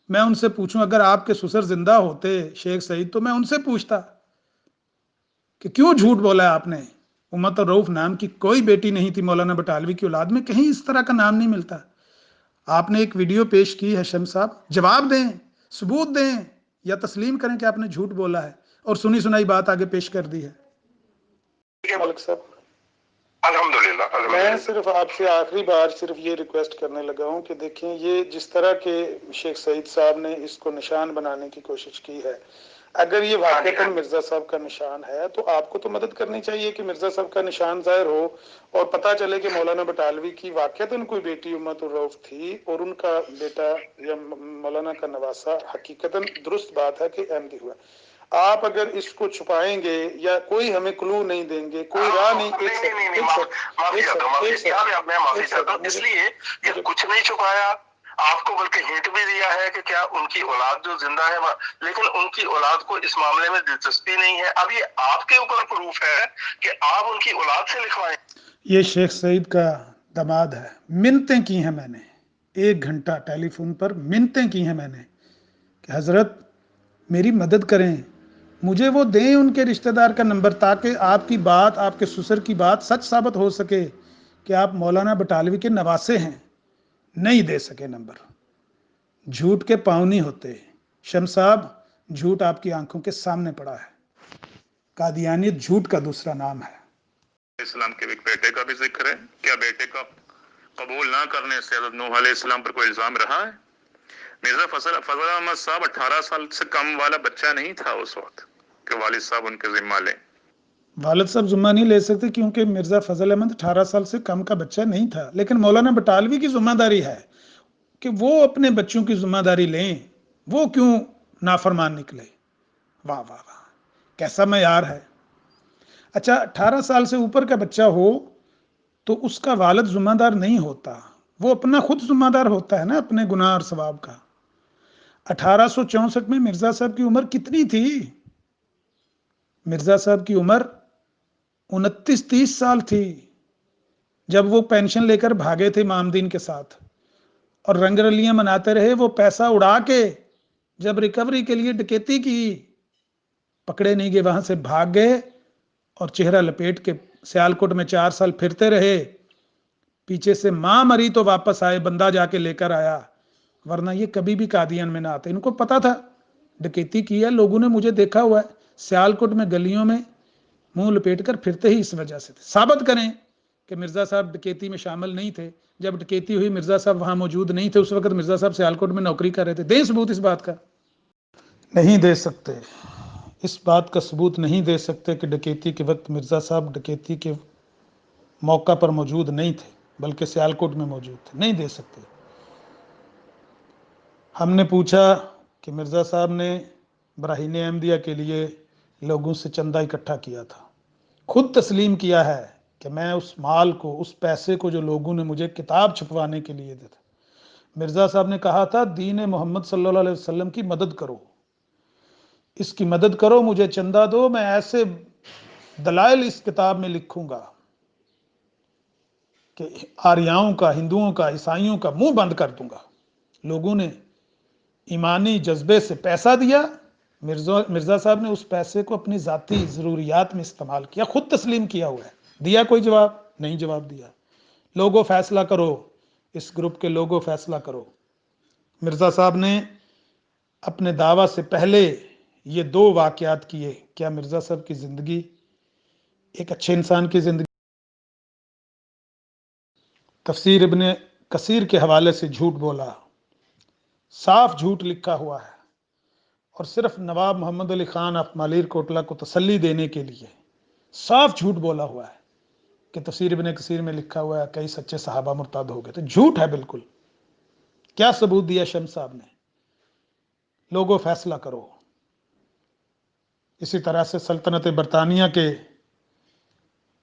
میں ان سے پوچھوں، اگر آپ کے سسر زندہ ہوتے شیخ سعید تو میں ان سے پوچھتا کہ کیوں جھوٹ بولا ہے آپ نے۔ امت الرؤف نام کی کوئی بیٹی نہیں تھی مولانا بٹالوی کی اولاد میں، کہیں اس طرح کا نام نہیں ملتا۔ آپ نے ایک ویڈیو پیش کی ہے شمس صاحب، جواب دیں، ثبوت دیں، یا تسلیم کریں کہ آپ نے جھوٹ بولا ہے اور سنی سنائی بات آگے پیش کر دی ہے۔ ملک صاحب الحمدللہ، میں صرف آپ سے آخری بار صرف یہ ریکویسٹ کرنے لگا ہوں کہ دیکھیں یہ جس طرح کے شیخ سعید صاحب نے اس کو نشان بنانے کی کوشش کی ہے، اگر یہ واقعتاً مرزا صاحب کا نشان ہے تو آپ کو تو مدد کرنی چاہیے کہ مرزا صاحب کا نشان ظاہر ہو اور پتہ چلے کہ مولانا بٹالوی کی واقعتاً کوئی بیٹی امت الرؤف تھی اور ان کا بیٹا یا مولانا کا نواسا حقیقتاً درست بات ہے کہ احمدی ہوا۔ آپ اگر اس کو چھپائیں گے یا کوئی ہمیں کلو نہیں دیں گے، کوئی راہ نہیں، معافی چاہتا ہوں اس لیے کہ کچھ نہیں چھپایا آپ کو، بلکہ ہنٹ بھی دیا ہے کہ کیا ان کی اولاد جو زندہ ہے، لیکن ان کی اولاد کو اس معاملے میں دلچسپی نہیں ہے۔ اب یہ آپ کے اوپر پروف ہے کہ آپ ان کی اولاد سے لکھوائیں۔ یہ شیخ سعید کا دماد ہے، منتیں کی ہیں میں نے، 1 گھنٹہ ٹیلی فون پر منتیں کی ہیں میں نے کہ حضرت میری مدد کریں، مجھے وہ دیں ان کے رشتہ دار کا نمبر، تاکہ آپ کی بات، آپ کے سسر کی بات سچ ثابت ہو سکے کہ آپ مولانا بٹالوی کے نواسے ہیں۔ نہیں دے سکے نمبر، جھوٹ کے پاؤں نہیں ہوتے۔ شمس صاحب جھوٹ آپ کی آنکھوں کے سامنے پڑا ہے، قادیانیت جھوٹ کا دوسرا نام ہے۔ اسلام کے ایک بیٹے کا بھی ذکر ہے، کیا بیٹے کا قبول نہ کرنے سے حضرت نوح علیہ السلام پر کوئی الزام رہا ہے؟ مرزا فضل احمد صاحب 18 سال سے کم والا بچہ نہیں تھا اس وقت کہ والد صاحب ان کے ذمہ لیں۔ والد صاحب ذمہ نہیں لے سکتے کیونکہ مرزا فضل احمد 18 سال سے کم کا بچہ نہیں تھا، لیکن مولانا بٹالوی کی ذمہ داری ہے کہ وہ اپنے بچوں کی ذمہ داری لیں، وہ کیوں نافرمان نکلے؟ واہ واہ واہ، کیسا معیار ہے۔ اچھا 18 سال سے اوپر کا بچہ ہو تو اس کا والد ذمہ دار نہیں ہوتا، وہ اپنا خود ذمہ دار ہوتا ہے نا اپنے گناہ اور ثواب کا۔ 1864 میں مرزا صاحب کی عمر کتنی تھی؟ مرزا صاحب کی عمر 29-30 سال تھی جب وہ پینشن لے کر بھاگے تھے امام دین کے ساتھ، اور رنگ رلیاں مناتے رہے۔ وہ پیسہ اڑا کے جب ریکوری کے لیے ڈکیتی کی، پکڑے نہیں گئے، وہاں سے بھاگ گئے اور چہرہ لپیٹ کے سیالکوٹ میں 4 سال پھرتے رہے۔ پیچھے سے ماں مری تو واپس آئے، بندہ جا کے لے کر آیا، ورنہ یہ کبھی بھی قادیان میں نہ آتے۔ ان کو پتا تھا ڈکیتی کی ہے، لوگوں نے مجھے دیکھا ہوا ہے سیالکوٹ میں گلیوں میں منہ لپیٹ کر پھرتے ہی اس وجہ سے تھے۔ ثابت کریں کہ مرزا صاحب ڈکیتی میں شامل نہیں تھے، جب ڈکیتی ہوئی مرزا صاحب وہاں موجود نہیں تھے، اس وقت مرزا صاحب سیالکوٹ میں نوکری کر رہے تھے۔ دیں ثبوت اس بات کا؟ نہیں دے سکتے، اس بات کا ثبوت نہیں دے سکتے کہ ڈکیتی کے وقت مرزا صاحب ڈکیتی کے موقع پر موجود نہیں تھے، بلکہ سیالکوٹ میں موجود تھے۔ نہیں دے سکتے۔ ہم نے پوچھا کہ مرزا صاحب نے براہین احمدیہ کے لیے لوگوں سے چندہ اکٹھا کیا تھا، خود تسلیم کیا ہے کہ میں اس مال کو، اس پیسے کو جو لوگوں نے مجھے کتاب چھپوانے کے لیے دے تھا، مرزا صاحب نے کہا تھا دین محمد صلی اللہ علیہ وسلم کی مدد کرو، اس کی مدد کرو، مجھے چندہ دو، میں ایسے دلائل اس کتاب میں لکھوں گا کہ آریاؤں کا، ہندوؤں کا، عیسائیوں کا منہ بند کر دوں گا۔ لوگوں نے ایمانی جذبے سے پیسہ دیا، مرزا صاحب نے اس پیسے کو اپنی ذاتی ضروریات میں استعمال کیا، خود تسلیم کیا ہوا ہے۔ دیا کوئی جواب؟ نہیں جواب دیا۔ لوگوں فیصلہ کرو، اس گروپ کے لوگوں فیصلہ کرو۔ مرزا صاحب نے اپنے دعویٰ سے پہلے یہ 2 واقعات کیے۔ کیا مرزا صاحب کی زندگی ایک اچھے انسان کی زندگی؟ تفسیر ابن کثیر کے حوالے سے جھوٹ بولا، صاف جھوٹ لکھا ہوا ہے، اور صرف نواب محمد علی خان آف مالیر کوٹلہ کو تسلی دینے کے لیے صاف جھوٹ بولا ہوا ہے کہ تفسیر ابن کثیر میں لکھا ہوا ہے کئی سچے صحابہ مرتد ہو گئے تھے۔ جھوٹ ہے بالکل۔ کیا ثبوت دیا شمس صاحب نے؟ لوگوں فیصلہ کرو۔ اسی طرح سے سلطنت برطانیہ کے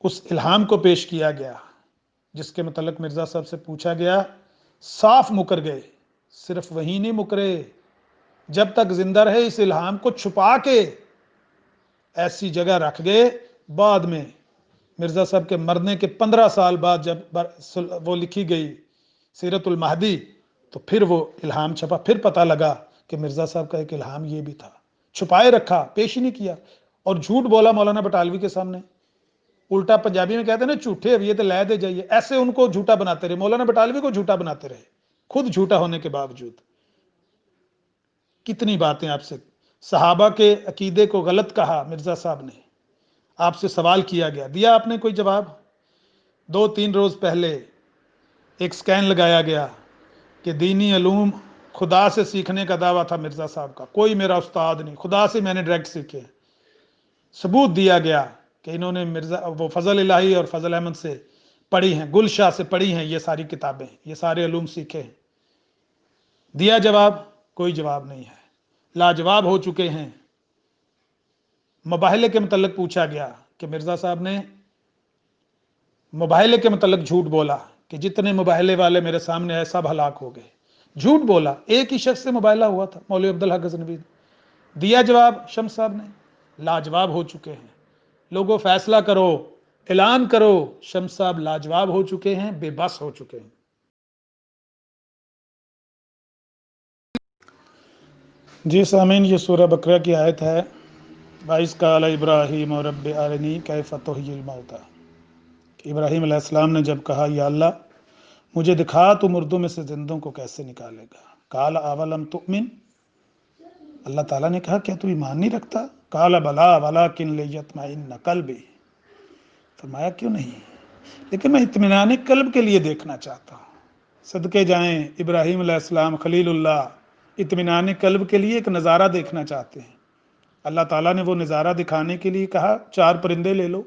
اس الہام کو پیش کیا گیا جس کے متعلق مرزا صاحب سے پوچھا گیا، صاف مکر گئے۔ صرف وہی نہیں مکرے، جب تک زندہ رہے اس الہام کو چھپا کے ایسی جگہ رکھ گئے، بعد میں مرزا صاحب کے مرنے کے 15 سال بعد جب وہ لکھی گئی سیرت المہدی، تو پھر وہ الہام چھپا، پھر پتہ لگا کہ مرزا صاحب کا ایک الہام یہ بھی تھا، چھپائے رکھا، پیش ہی نہیں کیا، اور جھوٹ بولا مولانا بٹالوی کے سامنے۔ الٹا پنجابی میں کہتے ہیں نا، جھوٹے ابھی تو لے دے جائیے، ایسے ان کو جھوٹا بناتے رہے، مولانا بٹالوی کو جھوٹا بناتے رہے، خود جھوٹا ہونے کے باوجود۔ کتنی باتیں آپ سے، صحابہ کے عقیدے کو غلط کہا مرزا صاحب نے، آپ سے سوال کیا گیا، دیا آپ نے کوئی جواب؟ 2-3 روز پہلے ایک سکین لگایا گیا کہ دینی علوم خدا سے سیکھنے کا دعویٰ تھا مرزا صاحب کا، کوئی میرا استاد نہیں، خدا سے میں نے ڈائریکٹ سیکھے۔ ثبوت دیا گیا کہ انہوں نے وہ فضل الہی اور فضل احمد سے پڑھی ہیں، گل شاہ سے پڑھی ہیں، یہ ساری کتابیں، یہ سارے علوم سیکھے ہیں۔ دیا جواب؟ کوئی جواب نہیں ہے، لاجواب ہو چکے ہیں۔ مباہلے کے متعلق پوچھا گیا کہ مرزا صاحب نے مباہلے کے متعلق جھوٹ بولا کہ جتنے مباہلے والے میرے سامنے آئے سب ہلاک ہو گئے، جھوٹ بولا۔ ایک ہی شخص سے مباہلہ ہوا تھا، مولوی عبدالحق غزنوی۔ دیا جواب شمس صاحب نے؟ لاجواب ہو چکے ہیں۔ لوگوں فیصلہ کرو، اعلان کرو، شمس صاحب لاجواب ہو چکے ہیں، بے بس ہو چکے ہیں۔ جی سامعین، یہ سورہ بقرہ کی آیت ہے 22 قال ابراہیم رب ارنی کیف تحیی الموتیٰ۔ ابراہیم علیہ السلام نے جب کہا یا اللہ مجھے دکھا تو مردوں میں سے زندوں کو کیسے نکالے گا۔ قال اولم تؤمن، اللہ تعالیٰ نے کہا کیا تو ایمان نہیں رکھتا؟ قال بلا ولکن لیطمئن قلبی، فرمایا کیوں نہیں، لیکن میں اطمینان قلب کے لیے دیکھنا چاہتا ہوں۔ صدقے جائیں ابراہیم علیہ السلام خلیل اللہ اطمینان قلب کے لیے ایک نظارہ دیکھنا چاہتے ہیں۔ اللہ تعالیٰ نے وہ نظارہ دکھانے کے لیے کہا 4 پرندے لے لو،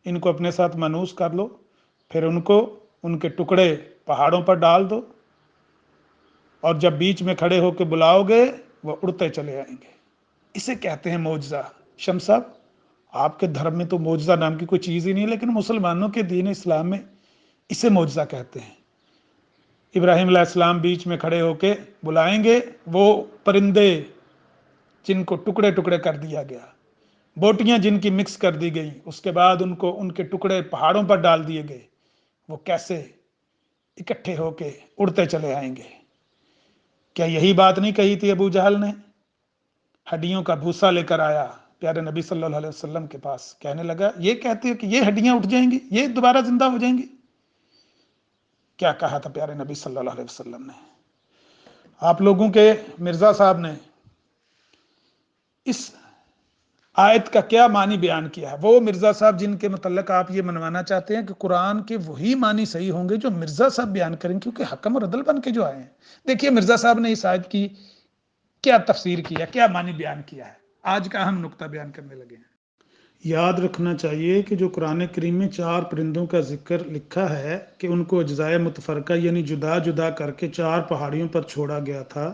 ان کو اپنے ساتھ مانوس کر لو، پھر ان کو ان کے ٹکڑے پہاڑوں پر ڈال دو، اور جب بیچ میں کھڑے ہو کے بلاؤ گے وہ اڑتے چلے آئیں گے۔ اسے کہتے ہیں معجزہ۔ شمس صاحب آپ کے دھرم میں تو معجزہ نام کی کوئی چیز ہی نہیں، لیکن مسلمانوں کے دین اسلام میں اسے معجزہ کہتے ہیں۔ ابراہیم علیہ السلام بیچ میں کھڑے ہو کے بلائیں گے، وہ پرندے جن کو ٹکڑے ٹکڑے کر دیا گیا، بوٹیاں جن کی مکس کر دی گئی، اس کے بعد ان کے ٹکڑے پہاڑوں پر ڈال دیے گئے، وہ کیسے اکٹھے ہو کے اڑتے چلے آئیں گے۔ کیا یہی بات نہیں کہی تھی ابو جہل نے؟ ہڈیوں کا بھوسا لے کر آیا پیارے نبی صلی اللہ علیہ وسلم کے پاس، کہنے لگا یہ کہتے ہو کہ یہ ہڈیاں اٹھ جائیں گی، یہ دوبارہ زندہ ہو جائیں گی؟ کیا کہا تھا پیارے نبی صلی اللہ علیہ وسلم نے؟ آپ لوگوں کے مرزا صاحب نے اس آیت کا کیا معنی بیان کیا ہے؟ وہ مرزا صاحب جن کے متعلق آپ یہ منوانا چاہتے ہیں کہ قرآن کے وہی معنی صحیح ہوں گے جو مرزا صاحب بیان کریں، کیونکہ حکم اور عدل بن کے جو آئے ہیں۔ دیکھیے مرزا صاحب نے اس آیت کی کیا تفسیر کیا، کیا معنی بیان کیا ہے، آج کا اہم نقطہ بیان کرنے لگے ہیں۔ یاد رکھنا چاہیے کہ جو قرآن کریم میں 4 پرندوں کا ذکر لکھا ہے کہ ان کو اجزائے متفرقہ یعنی جدا جدا کر کے 4 پہاڑیوں پر چھوڑا گیا تھا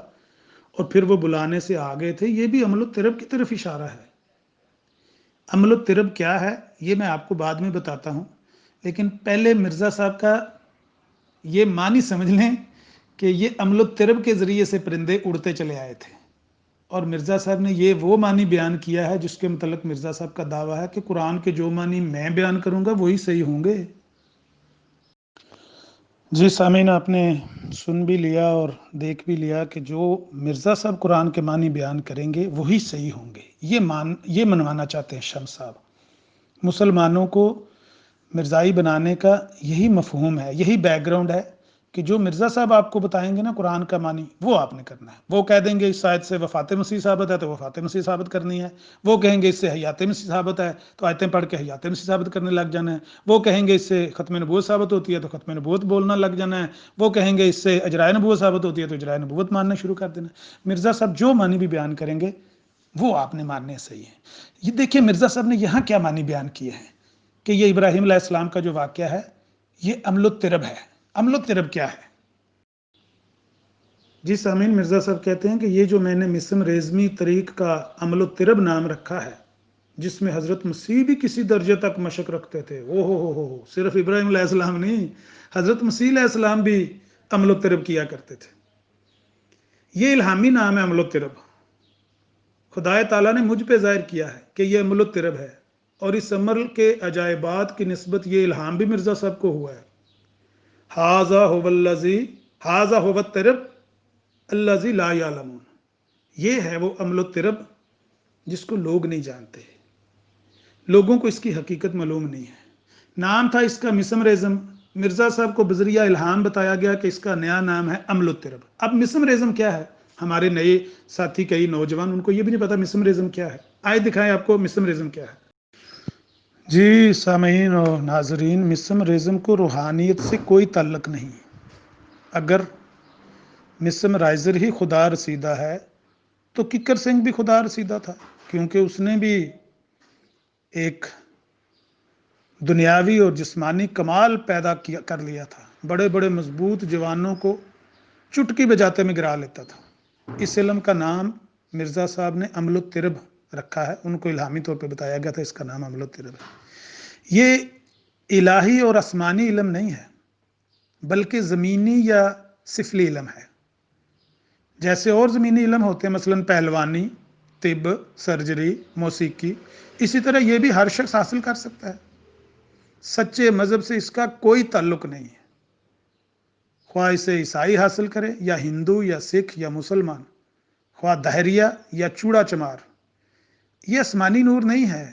اور پھر وہ بلانے سے آ گئے تھے، یہ بھی عمل الترب کی طرف اشارہ ہے۔ عمل الترب کیا ہے یہ میں آپ کو بعد میں بتاتا ہوں، لیکن پہلے مرزا صاحب کا یہ معنی سمجھ لیں کہ یہ عمل الترب کے ذریعے سے پرندے اڑتے چلے آئے تھے، اور مرزا صاحب نے یہ وہ معنی بیان کیا ہے جس کے متعلق مرزا صاحب کا دعویٰ ہے کہ قرآن کے جو معنی میں بیان کروں گا وہی صحیح ہوں گے۔ جی سامعین، آپ نے سن بھی لیا اور دیکھ بھی لیا کہ جو مرزا صاحب قرآن کے معنی بیان کریں گے وہی صحیح ہوں گے، یہ منوانا چاہتے ہیں شمس صاحب۔ مسلمانوں کو مرزائی بنانے کا یہی مفہوم ہے، یہی بیک گراؤنڈ ہے کہ جو مرزا صاحب آپ کو بتائیں گے نا قرآن کا معنی وہ آپ نے کرنا ہے۔ وہ کہہ دیں گے اس آیت سے وفات مسیح ثابت ہے تو وفات مسیح ثابت کرنی ہے، وہ کہیں گے اس سے حیات مسیح ثابت ہے تو آیتیں پڑھ کے حیات مسیح ثابت کرنے لگ جانا ہے، وہ کہیں گے اس سے ختم نبوت ثابت ہوتی ہے تو ختم نبوت بولنا لگ جانا ہے، وہ کہیں گے اس سے اجرائے نبوت ثابت ہوتی ہے تو اجرائے نبوت ماننا شروع کر دینا ہے۔ مرزا صاحب جو معنی بھی بیان کریں گے وہ آپ نے ماننے صحیح ہیں۔ یہ دیکھیے مرزا صاحب نے یہاں کیا معنی بیان کیے ہیں کہ یہ ابراہیم علیہ السلام کا جو واقعہ ہے یہ عمل الترب ہے۔ عمل الترب کیا ہے؟ جی سامعین، مرزا صاحب کہتے ہیں کہ یہ جو میں نے مسم ریزمی طریق کا عمل الترب نام رکھا ہے، جس میں حضرت مسیح بھی کسی درجے تک مشق رکھتے تھے، ہو صرف ابراہیم علیہ السلام نہیں، حضرت مسیح علیہ السلام بھی عمل الترب کیا کرتے تھے۔ یہ الہامی نام ہے عمل الترب، خدا تعالیٰ نے مجھ پہ ظاہر کیا ہے کہ یہ عمل الترب ہے، اور اس عمل کے عجائبات کی نسبت یہ الہام بھی مرزا صاحب کو ہوا ہے۔ ھذا ھو الترب الذی لا یعلمون، یہ ہے وہ عمل الترب جس کو لوگ نہیں جانتے، لوگوں کو اس کی حقیقت معلوم نہیں ہے۔ نام تھا اس کا مسمرزم، مرزا صاحب کو بذریعہ الہام بتایا گیا کہ اس کا نیا نام ہے عمل الترب۔ اب مسمرزم کیا ہے؟ ہمارے نئے ساتھی کئی نوجوان ان کو یہ بھی نہیں پتا مسمرزم کیا ہے، آئے دکھائیں آپ کو مسمرزم کیا ہے۔ جی سامعین اور ناظرین، مسمرزم کو روحانیت سے کوئی تعلق نہیں۔ اگر مسمرائزر ہی خدا رسیدہ ہے تو ککر سنگھ بھی خدا رسیدہ تھا، کیونکہ اس نے بھی ایک دنیاوی اور جسمانی کمال پیدا کر لیا تھا، بڑے بڑے مضبوط جوانوں کو چٹکی بجاتے میں گرا لیتا تھا۔ اس علم کا نام مرزا صاحب نے عمل الترب رکھا ہے، ان کو الہامی طور پہ بتایا گیا تھا اس کا نام عمل الترب ہے۔ یہ الہی اور آسمانی علم نہیں ہے بلکہ زمینی یا سفلی علم ہے۔ جیسے اور زمینی علم ہوتے ہیں، مثلا پہلوانی، طب، سرجری، موسیقی، اسی طرح یہ بھی ہر شخص حاصل کر سکتا ہے۔ سچے مذہب سے اس کا کوئی تعلق نہیں ہے، خواہ اسے عیسائی حاصل کرے یا ہندو یا سکھ یا مسلمان، خواہ دہریہ یا چوڑا چمار۔ یہ آسمانی نور نہیں ہے،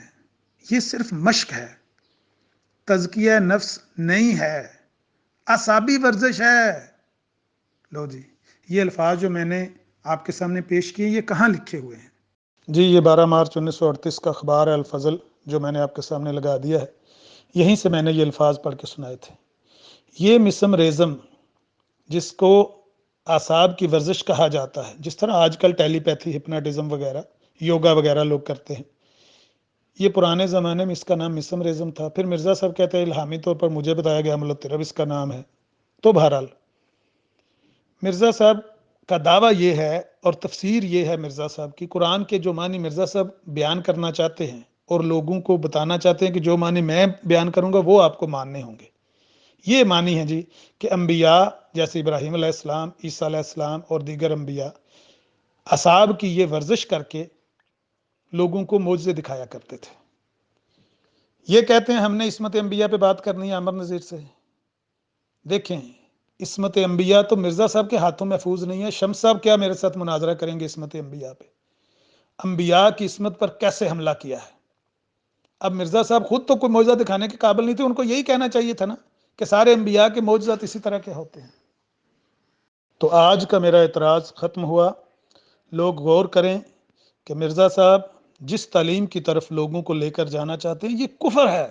یہ صرف مشق ہے، تزکیہ نفس نہیں ہے، اعصابی ورزش ہے۔ لو جی، یہ الفاظ جو میں نے آپ کے سامنے پیش کیے یہ کہاں لکھے ہوئے ہیں؟ جی یہ 12 مارچ 1938 کا اخبار ہے الفضل جو میں نے آپ کے سامنے لگا دیا ہے، یہیں سے میں نے یہ الفاظ پڑھ کے سنائے تھے۔ یہ مسمرزم جس کو اعصاب کی ورزش کہا جاتا ہے، جس طرح آج کل ٹیلی پیتھی، ہپناٹزم وغیرہ، یوگا وغیرہ لوگ کرتے ہیں، یہ پرانے زمانے میں اس کا نام مسمرزم تھا۔ پھر مرزا صاحب کہتے ہیں الہامی طور پر مجھے بتایا گیا عمل الترب اس کا نام ہے۔ تو بہرحال مرزا صاحب کا دعویٰ یہ ہے اور تفسیر یہ ہے مرزا صاحب کی، قرآن کے جو معنی مرزا صاحب بیان کرنا چاہتے ہیں اور لوگوں کو بتانا چاہتے ہیں کہ جو معنی میں بیان کروں گا وہ آپ کو ماننے ہوں گے۔ یہ معنی ہے جی کہ انبیاء جیسے ابراہیم علیہ السلام، عیسیٰ علیہ السلام اور دیگر انبیاء اصحاب کی یہ ورزش کر کے لوگوں کو معجزے دکھایا کرتے تھے۔ یہ کہتے ہیں ہم نے عصمت انبیاء پہ بات کرنی ہے عامر نذیر سے۔ دیکھیں، عصمت انبیاء تو مرزا صاحب کے ہاتھوں محفوظ نہیں ہے۔ شمس صاحب کیا میرے ساتھ مناظرہ کریں گے عصمت انبیاء پہ؟ انبیاء کی عصمت پر کیسے حملہ کیا ہے؟ اب مرزا صاحب خود تو کوئی معجزہ دکھانے کے قابل نہیں تھے، ان کو یہی کہنا چاہیے تھا نا کہ سارے انبیاء کے معجزات اسی طرح کے ہوتے ہیں۔ تو آج کا میرا اعتراض ختم ہوا۔ لوگ غور کریں کہ مرزا صاحب جس تعلیم کی طرف لوگوں کو لے کر جانا چاہتے ہیں یہ کفر ہے،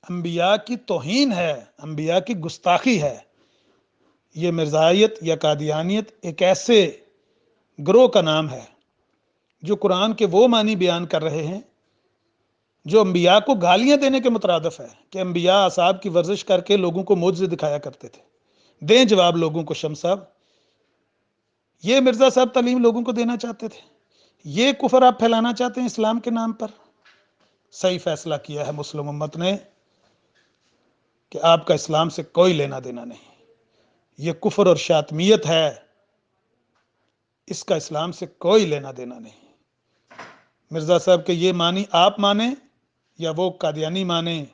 انبیاء کی توہین ہے، انبیاء کی گستاخی ہے۔ یہ مرزائیت یا قادیانیت ایک ایسے گروہ کا نام ہے جو قرآن کے وہ معنی بیان کر رہے ہیں جو انبیاء کو گالیاں دینے کے مترادف ہے کہ انبیاء اصحاب کی ورزش کر کے لوگوں کو معجزے دکھایا کرتے تھے۔ دیں جواب لوگوں کو شمس صاحب، یہ مرزا صاحب تعلیم لوگوں کو دینا چاہتے تھے؟ یہ کفر آپ پھیلانا چاہتے ہیں اسلام کے نام پر؟ صحیح فیصلہ کیا ہے مسلم امت نے کہ آپ کا اسلام سے کوئی لینا دینا نہیں، یہ کفر اور شاطمیت ہے، اس کا اسلام سے کوئی لینا دینا نہیں۔ مرزا صاحب کے یہ معنی آپ مانیں یا وہ قادیانی مانیں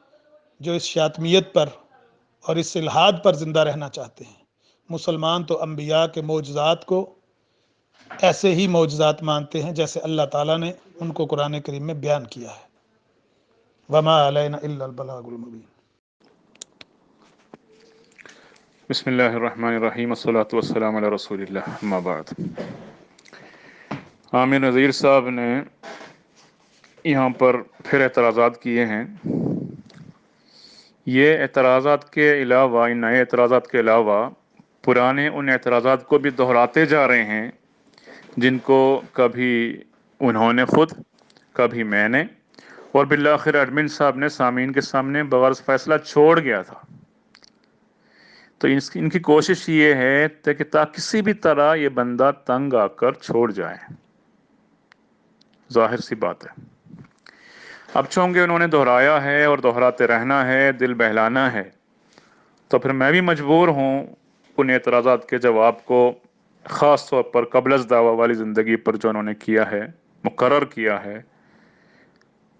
جو اس شاطمیت پر اور اس الحاد پر زندہ رہنا چاہتے ہیں، مسلمان تو انبیاء کے معجزات کو ایسے ہی معجزات مانتے ہیں جیسے اللہ تعالیٰ نے ان کو قرآن کریم میں بیان کیا ہے۔ وما علینا الا البلاغ المبین۔ بسم اللہ الرحمن الرحیم، والصلاة والسلام علی رسول اللہ، اما بعد۔ عامر نذیر صاحب نے یہاں پر پھر اعتراضات کیے ہیں۔ یہ اعتراضات کے علاوہ، ان نئے اعتراضات کے علاوہ پرانے ان اعتراضات کو بھی دہراتے جا رہے ہیں جن کو کبھی انہوں نے خود، کبھی میں نے، اور بالآخر ایڈمن صاحب نے سامعین کے سامنے بغرض فیصلہ چھوڑ گیا تھا۔ تو ان کی کوشش یہ ہے کہ کسی بھی طرح یہ بندہ تنگ آ کر چھوڑ جائے، ظاہر سی بات ہے۔ اب چونکہ انہوں نے دہرایا ہے اور دہراتے رہنا ہے، دل بہلانا ہے، تو پھر میں بھی مجبور ہوں ان اعتراضات کے جواب کو خاص طور پر قبل از دعویٰ والی زندگی پر جو انہوں نے کیا ہے، مقرر کیا ہے،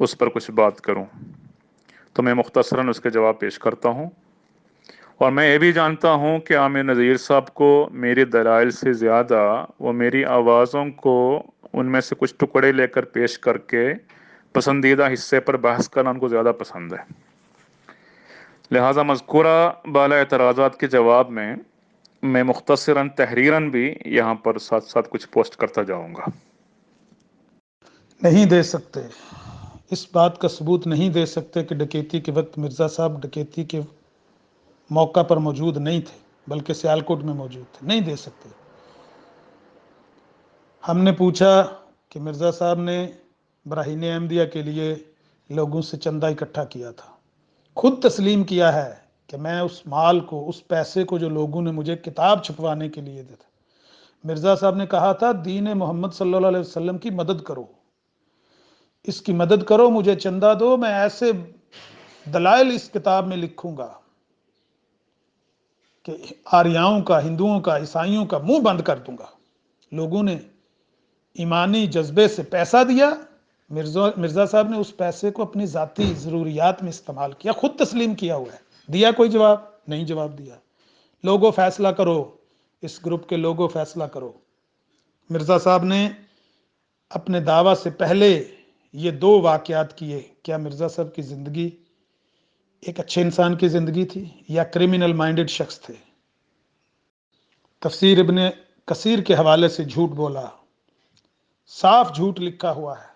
اس پر کچھ بات کروں۔ تو میں مختصراً اس کے جواب پیش کرتا ہوں، اور میں یہ بھی جانتا ہوں کہ عامر نذیر صاحب کو میری دلائل سے زیادہ وہ میری آوازوں کو ان میں سے کچھ ٹکڑے لے کر پیش کر کے پسندیدہ حصے پر بحث کرنا ان کو زیادہ پسند ہے۔ لہٰذا مذکورہ بالا اعتراضات کے جواب میں مختصراً تحریراً بھی یہاں پر ساتھ ساتھ کچھ پوسٹ کرتا جاؤں گا۔ نہیں دے سکتے، اس بات کا ثبوت نہیں دے سکتے کہ ڈکیتی کے وقت مرزا صاحب ڈکیتی کے موقع پر موجود نہیں تھے بلکہ سیالکوٹ میں موجود تھے، نہیں دے سکتے۔ ہم نے پوچھا کہ مرزا صاحب نے براہین احمدیہ کے لیے لوگوں سے چندہ اکٹھا کیا تھا، خود تسلیم کیا ہے کہ میں اس مال کو، اس پیسے کو جو لوگوں نے مجھے کتاب چھپوانے کے لیے دیا تھا، مرزا صاحب نے کہا تھا دین محمد صلی اللہ علیہ وسلم کی مدد کرو، اس کی مدد کرو، مجھے چندہ دو، میں ایسے دلائل اس کتاب میں لکھوں گا کہ آریاؤں کا، ہندوؤں کا، عیسائیوں کا منہ بند کر دوں گا۔ لوگوں نے ایمانی جذبے سے پیسہ دیا، مرزا صاحب نے اس پیسے کو اپنی ذاتی ضروریات میں استعمال کیا، خود تسلیم کیا ہوا ہے۔ دیا کوئی جواب؟ نہیں جواب دیا۔ لوگوں فیصلہ کرو، اس گروپ کے لوگوں فیصلہ کرو۔ مرزا صاحب نے اپنے دعویٰ سے پہلے یہ دو واقعات کیے، کیا مرزا صاحب کی زندگی ایک اچھے انسان کی زندگی تھی یا کرمنل مائنڈڈ شخص تھے؟ تفسیر ابن کثیر کے حوالے سے جھوٹ بولا، صاف جھوٹ لکھا ہوا ہے،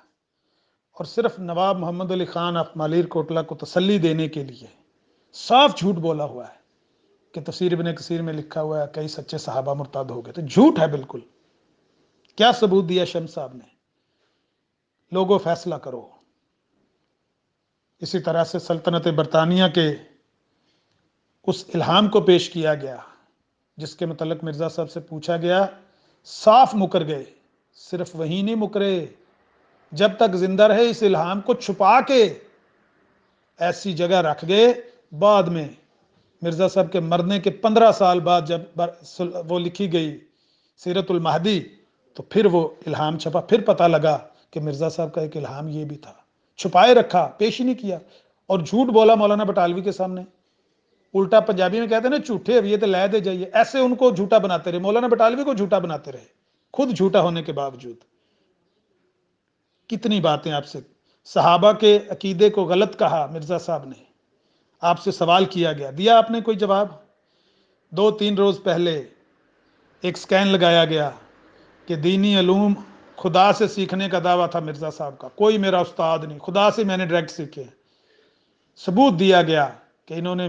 اور صرف نواب محمد علی خان آف مالیر کوٹلہ کو تسلی دینے کے لیے صاف جھوٹ بولا ہوا ہے کہ تفسیر ابن کثیر میں لکھا ہوا ہے کئی سچے صحابہ مرتد ہو گئے تھے۔ جھوٹ ہے بالکل۔ کیا ثبوت دیا شمس صاحب نے؟ لوگوں فیصلہ کرو۔ اسی طرح سے سلطنت برطانیہ کے اس الہام کو پیش کیا گیا جس کے متعلق مرزا صاحب سے پوچھا گیا، صاف مکر گئے، صرف وہی نہیں مکرے، جب تک زندہ رہے اس الہام کو چھپا کے ایسی جگہ رکھ گئے، بعد میں مرزا صاحب کے مرنے کے 15 سال بعد جب وہ لکھی گئی سیرت المہدی تو پھر وہ الہام چھپا، پھر پتہ لگا کہ مرزا صاحب کا ایک الہام یہ بھی تھا، چھپائے رکھا، پیش ہی نہیں کیا، اور جھوٹ بولا مولانا بٹالوی کے سامنے، الٹا پنجابی میں کہتے ہیں نا جھوٹے اب یہ تو لے دے جائیے، ایسے ان کو جھوٹا بناتے رہے، مولانا بٹالوی کو جھوٹا بناتے رہے، خود جھوٹا ہونے کے باوجود۔ کتنی باتیں آپ سے، صحابہ کے عقیدے کو غلط کہا مرزا صاحب نے، آپ سے سوال کیا گیا، دیا آپ نے کوئی جواب؟ 2-3 روز پہلے ایک سکین لگایا گیا کہ دینی علوم خدا سے سیکھنے کا دعویٰ تھا مرزا صاحب کا، کوئی میرا استاد نہیں، خدا سے میں نے ڈائریکٹ سیکھے۔ ثبوت دیا گیا کہ انہوں نے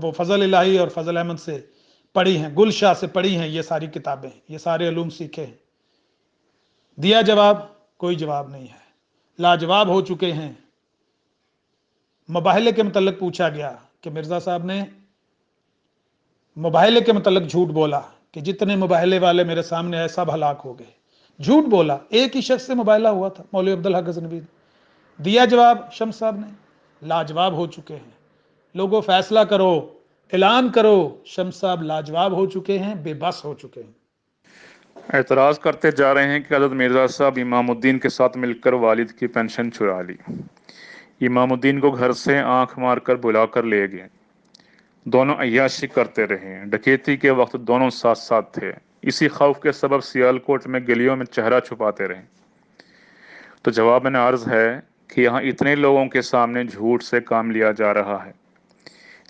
وہ فضل الہی اور فضل احمد سے پڑھی ہیں، گل شاہ سے پڑھی ہیں یہ ساری کتابیں، یہ سارے علوم سیکھے ہیں۔ دیا جواب؟ کوئی جواب نہیں ہے، لاجواب ہو چکے ہیں۔ مباہلے کے متعلق پوچھا گیا کہ مرزا صاحب نے مباہلے کے متعلق جھوٹ بولا کہ جتنے مباہلے والے میرے سامنے آئے سب ہلاک ہو گئے، جھوٹ بولا، ایک ہی شخص سے مباہلہ ہوا تھا، مولوی عبدالحق غزنوی۔ دیا جواب شمس صاحب نے؟ لاجواب ہو چکے ہیں، لوگوں فیصلہ کرو، اعلان کرو، شمس صاحب لاجواب ہو چکے ہیں، بے بس ہو چکے ہیں۔ اعتراض کرتے جا رہے ہیں کہ حضرت مرزا صاحب امام الدین کے ساتھ مل کر والد کی پینشن چرا لی، امام الدین کو گھر سے آنکھ مار کر بلا کر لے گئے، دونوں عیاشی کرتے رہے، ڈکیتی کے وقت دونوں ساتھ ساتھ تھے، اسی خوف کے سبب سیالکوٹ میں گلیوں میں چہرہ چھپاتے رہے۔ تو جواب میں عرض ہے کہ یہاں اتنے لوگوں کے سامنے جھوٹ سے کام لیا جا رہا ہے،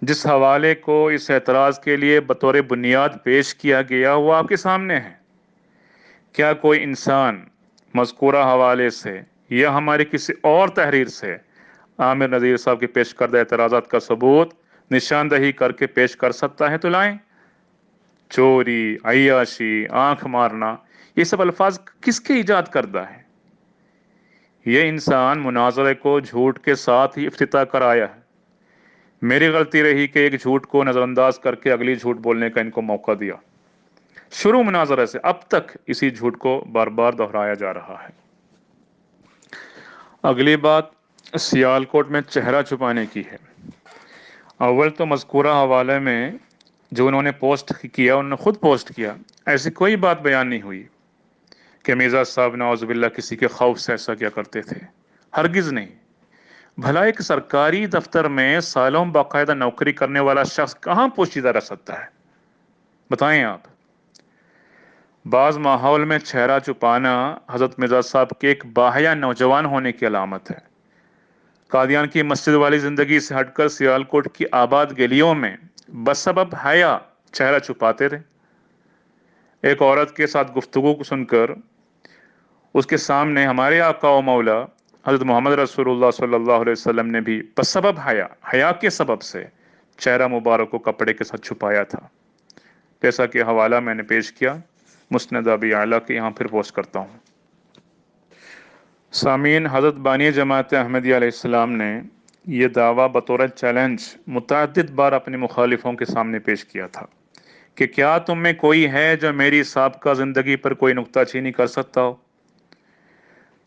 جس حوالے کو اس اعتراض کے لیے بطور بنیاد پیش کیا گیا وہ آپ کے سامنے ہے۔ کیا کوئی انسان مذکورہ حوالے سے یا ہماری کسی اور تحریر سے عامر نذیر صاحب کے پیش کردہ اعتراضات کا ثبوت نشاندہی کر کے پیش کر سکتا ہے تو لائیں۔ چوری، عیاشی، آنکھ مارنا، یہ سب الفاظ کس کے ایجاد کردہ ہے؟ یہ انسان مناظرے کو جھوٹ کے ساتھ ہی افتتاح کر آیا ہے۔ میری غلطی رہی کہ ایک جھوٹ کو نظر انداز کر کے اگلی جھوٹ بولنے کا ان کو موقع دیا۔ شروع مناظرے سے اب تک اسی جھوٹ کو بار بار دہرایا جا رہا ہے۔ اگلی بات سیالکوٹ میں چہرہ چھپانے کی ہے۔ اول تو مذکورہ حوالے میں جو انہوں نے پوسٹ کیا انہوں نے خود پوسٹ کیا، ایسی کوئی بات بیان نہیں ہوئی کہ مرزا صاحب نعوذ باللہ کسی کے خوف سے ایسا کیا کرتے تھے، ہرگز نہیں۔ بھلا ایک سرکاری دفتر میں سالوں باقاعدہ نوکری کرنے والا شخص کہاں پوشیدہ رہ سکتا ہے؟ بتائیں آپ۔ بعض ماحول میں چہرہ چھپانا حضرت مرزا صاحب کے ایک باحیا نوجوان ہونے کی علامت ہے۔ قادیان کی مسجد والی زندگی سے ہٹ کر سیالکوٹ کی آباد گلیوں میں بسبب حیا چہرہ چھپاتے رہے۔ ایک عورت کے ساتھ گفتگو کو سن کر اس کے سامنے ہمارے آقا و مولا حضرت محمد رسول اللہ صلی اللہ علیہ وسلم نے بھی بسبب حیا کے سبب سے چہرہ مبارک کو کپڑے کے ساتھ چھپایا تھا، جیسا کہ حوالہ میں نے پیش کیا مسند ابی اعلیٰ کے، یہاں پھر پوسٹ کرتا ہوں۔ سامعین، حضرت بانی جماعت احمدیہ علیہ السلام نے یہ دعویٰ بطور چیلنج متعدد بار اپنے مخالفوں کے سامنے پیش کیا تھا کہ کیا تم میں کوئی ہے جو میری سابقہ زندگی پر کوئی نکتہ چینی کر سکتا ہو؟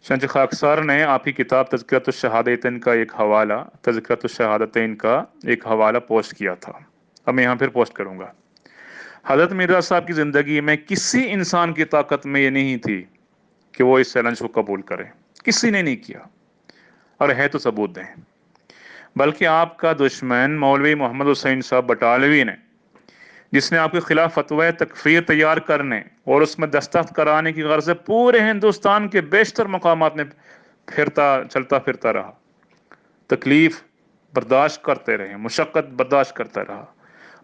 چنانچہ خاکسار نے آپ کی کتاب تذکرۃ الشہادتین کا ایک حوالہ تذکرۃ الشہادتین کا ایک حوالہ پوسٹ کیا تھا، اب میں یہاں پھر پوسٹ کروں گا۔ حضرت مرزا صاحب کی زندگی میں کسی انسان کی طاقت میں یہ نہیں تھی کہ وہ اس چیلنج کو قبول کرے، کسی نے نہیں کیا، اور ہے تو ثبوت دیں۔ بلکہ آپ کا دشمن مولوی محمد حسین صاحب بٹالوی نے، جس نے آپ کے خلاف فتوی تکفیر تیار کرنے اور اس میں دستخط کرانے کی غرض سے پورے ہندوستان کے بیشتر مقامات میں چلتا پھرتا رہا، تکلیف برداشت کرتے رہے، مشقت برداشت کرتا رہا،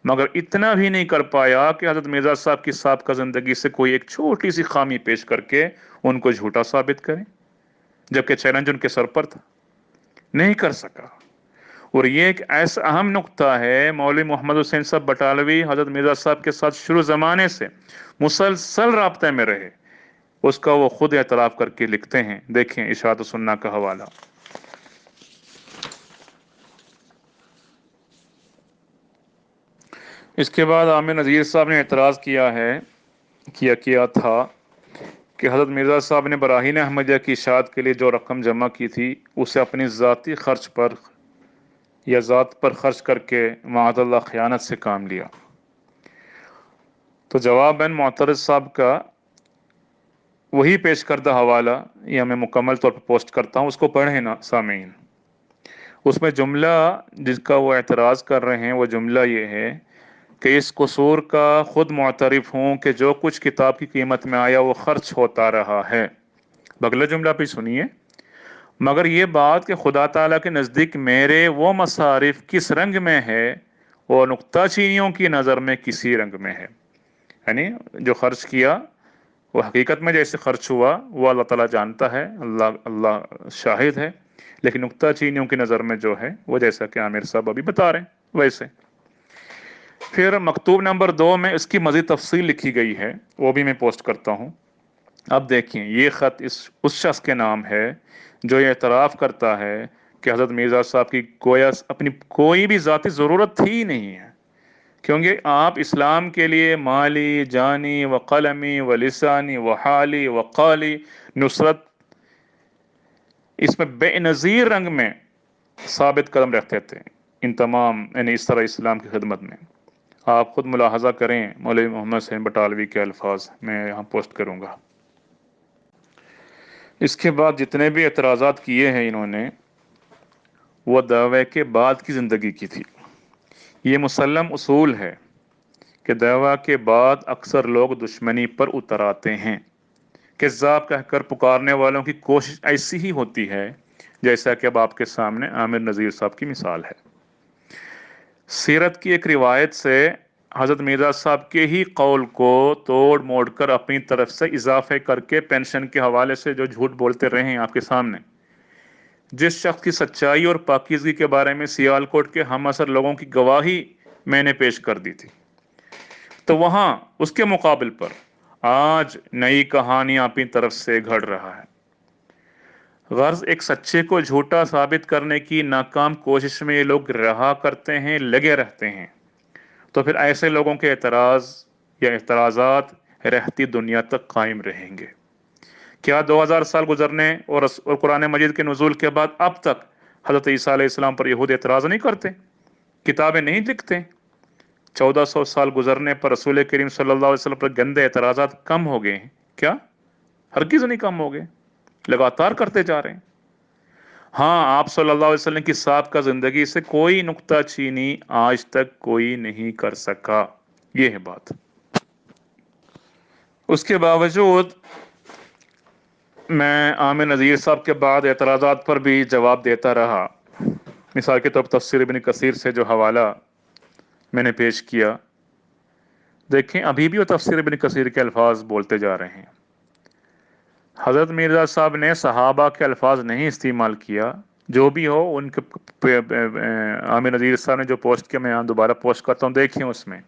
مگر اتنا بھی نہیں کر پایا کہ حضرت مرزا صاحب کی سابقہ زندگی سے کوئی ایک چھوٹی سی خامی پیش کر کے ان کو جھوٹا ثابت کریں، جبکہ چیلنج ان کے سر پر تھا، نہیں کر سکا۔ اور یہ ایک ایسا اہم نقطہ ہے، مولوی محمد حسین صاحب بٹالوی حضرت مرزا صاحب کے ساتھ شروع زمانے سے مسلسل رابطے میں رہے، اس کا وہ خود اعتراف کر کے لکھتے ہیں، دیکھیں اشاعت السنہ کا حوالہ۔ اس کے بعد عامر نذیر صاحب نے اعتراض کیا تھا کہ حضرت مرزا صاحب نے براہین احمدیہ کی اشاعت کے لیے جو رقم جمع کی تھی اسے اپنی ذاتی خرچ پر یا ذات پر خرچ کر کے معاذ اللہ خیانت سے کام لیا؟ تو جواباً معترض صاحب کا وہی پیش کردہ حوالہ یہ میں مکمل طور پر پوسٹ کرتا ہوں، اس کو پڑھیں نا سامعین۔ اس میں جملہ جس کا وہ اعتراض کر رہے ہیں وہ جملہ یہ ہے کہ اس قصور کا خود معترف ہوں کہ جو کچھ کتاب کی قیمت میں آیا وہ خرچ ہوتا رہا ہے۔ بغلا جملہ پہ سنیے، مگر یہ بات کہ خدا تعالیٰ کے نزدیک میرے وہ مصارف کس رنگ میں ہے وہ نقطہ چینیوں کی نظر میں کسی رنگ میں ہے، یعنی جو خرچ کیا وہ حقیقت میں جیسے خرچ ہوا وہ اللہ تعالیٰ جانتا ہے، اللہ شاہد ہے، لیکن نقطہ چینیوں کی نظر میں جو ہے وہ جیسا کہ عامر صاحب ابھی بتا رہے ہیں ویسے۔ پھر مکتوب نمبر 2 میں اس کی مزید تفصیل لکھی گئی ہے، وہ بھی میں پوسٹ کرتا ہوں۔ اب دیکھیں، یہ خط اس شخص کے نام ہے جو یہ اعتراف کرتا ہے کہ حضرت مرزا صاحب کی گویا اپنی کوئی بھی ذاتی ضرورت ہی نہیں ہے، کیونکہ آپ اسلام کے لیے مالی، جانی و قلمی و لسانی و حالی و قالی نصرت اس میں بے نظیر رنگ میں ثابت قدم رکھتے تھے، ان تمام یعنی اس طرح اسلام کی خدمت میں۔ آپ خود ملاحظہ کریں، مولوی محمد حسین بٹالوی کے الفاظ میں یہاں پوسٹ کروں گا۔ اس کے بعد جتنے بھی اعتراضات کیے ہیں انہوں نے وہ دعوے کے بعد کی زندگی کی تھی۔ یہ مسلم اصول ہے کہ دعویٰ کے بعد اکثر لوگ دشمنی پر اتر آتے ہیں۔ کذاب کہہ کر پکارنے والوں کی کوشش ایسی ہی ہوتی ہے جیسا کہ اب آپ کے سامنے عامر نذیر صاحب کی مثال ہے۔ سیرت کی ایک روایت سے حضرت مرزا صاحب کے ہی قول کو توڑ موڑ کر اپنی طرف سے اضافے کر کے پینشن کے حوالے سے جو جھوٹ بولتے رہے ہیں آپ کے سامنے، جس شخص کی سچائی اور پاکیزگی کے بارے میں سیالکوٹ کے ہم عصر لوگوں کی گواہی میں نے پیش کر دی تھی، تو وہاں اس کے مقابل پر آج نئی کہانی اپنی طرف سے گھڑ رہا ہے۔ غرض ایک سچے کو جھوٹا ثابت کرنے کی ناکام کوشش میں یہ لوگ رہا کرتے ہیں، لگے رہتے ہیں، تو پھر ایسے لوگوں کے اعتراض یا اعتراضات رہتی دنیا تک قائم رہیں گے۔ کیا 2000 سال گزرنے اور قرآن مجید کے نزول کے بعد اب تک حضرت عیسیٰ علیہ السلام پر یہود اعتراض نہیں کرتے، کتابیں نہیں لکھتے؟ 1400 سال گزرنے پر رسول کریم صلی اللہ علیہ وسلم پر گندے اعتراضات کم ہو گئے ہیں کیا؟ ہرگز نہیں کم ہو گئے، لگاتار کرتے جا رہے ہیں۔ ہاں، آپ صلی اللہ علیہ وسلم کی سابقہ زندگی سے کوئی نکتہ چینی آج تک کوئی نہیں کر سکا، یہ ہے بات۔ اس کے باوجود میں عامر نذیر صاحب کے بعد اعتراضات پر بھی جواب دیتا رہا۔ مثال کے طور پر تفسیر ابن کثیر سے جو حوالہ میں نے پیش کیا، دیکھیں ابھی بھی وہ تفسیر ابن کثیر کے الفاظ بولتے جا رہے ہیں۔ حضرت مرزا صاحب نے صحابہ کے الفاظ نہیں استعمال کیا، جو بھی ہو ان کے عامر نذیر صاحب نے جو پوسٹ کیا میں یہاں دوبارہ پوسٹ کرتا ہوں، دیکھیں اس میں،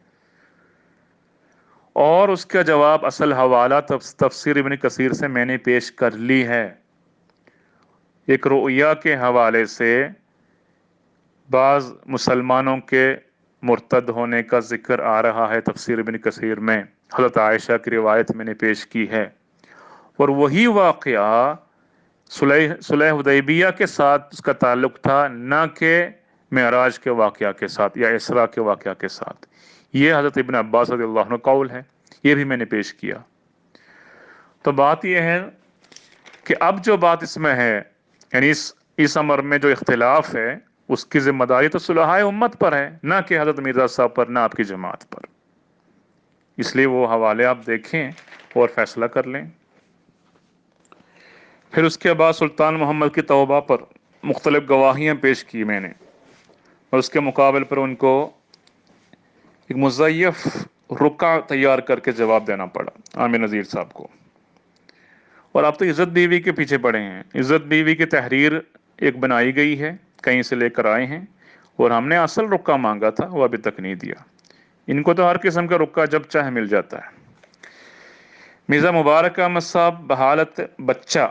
اور اس کا جواب اصل حوالہ تفسیر ابن کثیر سے میں نے پیش کر لی ہے۔ ایک رؤیا کے حوالے سے بعض مسلمانوں کے مرتد ہونے کا ذکر آ رہا ہے تفسیر ابن کثیر میں، حضرت عائشہ کی روایت میں نے پیش کی ہے، اور وہی واقعہ صلح حدیبیہ کے ساتھ اس کا تعلق تھا، نہ کہ معراج کے واقعہ کے ساتھ یا اسراء کے واقعہ کے ساتھ۔ یہ حضرت ابن عباس رضی اللہ عنہ قول ہے، یہ بھی میں نے پیش کیا۔ تو بات یہ ہے کہ اب جو بات اس میں ہے، یعنی اس امر میں جو اختلاف ہے، اس کی ذمہ داری تو صلحائے امت پر ہے، نہ کہ حضرت مرزا صاحب پر، نہ آپ کی جماعت پر۔ اس لیے وہ حوالے آپ دیکھیں اور فیصلہ کر لیں۔ پھر اس کے بعد سلطان محمد کی توبہ پر مختلف گواہیاں پیش کی میں نے، اور اس کے مقابل پر ان کو ایک مزیف رکع تیار کر کے جواب دینا پڑا عامر نذیر صاحب کو۔ اور آپ تو عزت بیوی کے پیچھے پڑے ہیں، عزت بیوی کی تحریر ایک بنائی گئی ہے، کہیں سے لے کر آئے ہیں، اور ہم نے اصل رکع مانگا تھا، وہ ابھی تک نہیں دیا۔ ان کو تو ہر قسم کا رکع جب چاہے مل جاتا ہے۔ مرزا مبارک احمد صاحب بحالت بچہ،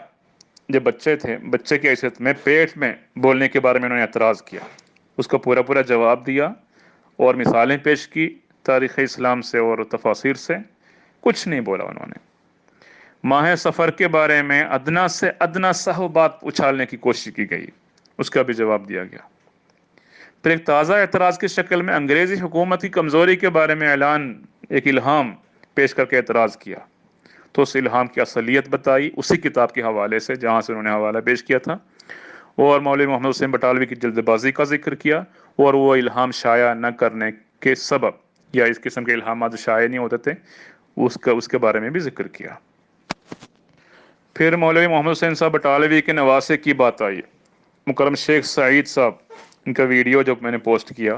جب بچے تھے، بچے کی حیثیت میں پیٹ میں بولنے کے بارے میں انہوں نے اعتراض کیا، اس کو پورا جواب دیا اور مثالیں پیش کی تاریخ اسلام سے اور تفاسیر سے، کچھ نہیں بولا انہوں نے۔ ماہ سفر کے بارے میں ادنا سے ادنا سہو بات اچھالنے کی کوشش کی گئی، اس کا بھی جواب دیا گیا۔ پھر ایک تازہ اعتراض کی شکل میں انگریزی حکومت کی کمزوری کے بارے میں ایک الہام پیش کر کے اعتراض کیا، تو اس الہام کی اصلیت بتائی اسی کتاب کے حوالے سے جہاں سے انہوں نے حوالہ پیش کیا تھا، اور مولوی محمد حسین بٹالوی کی جلد بازی کا ذکر کیا، اور وہ الہام شائع نہ کرنے کے سبب یا اس قسم کے الہامات شائع نہیں ہوتے تھے اس کے بارے میں بھی ذکر کیا۔ پھر مولوی محمد حسین صاحب بٹالوی کے نواسے کی بات آئی، مکرم شیخ سعید صاحب، ان کا ویڈیو جو میں نے پوسٹ کیا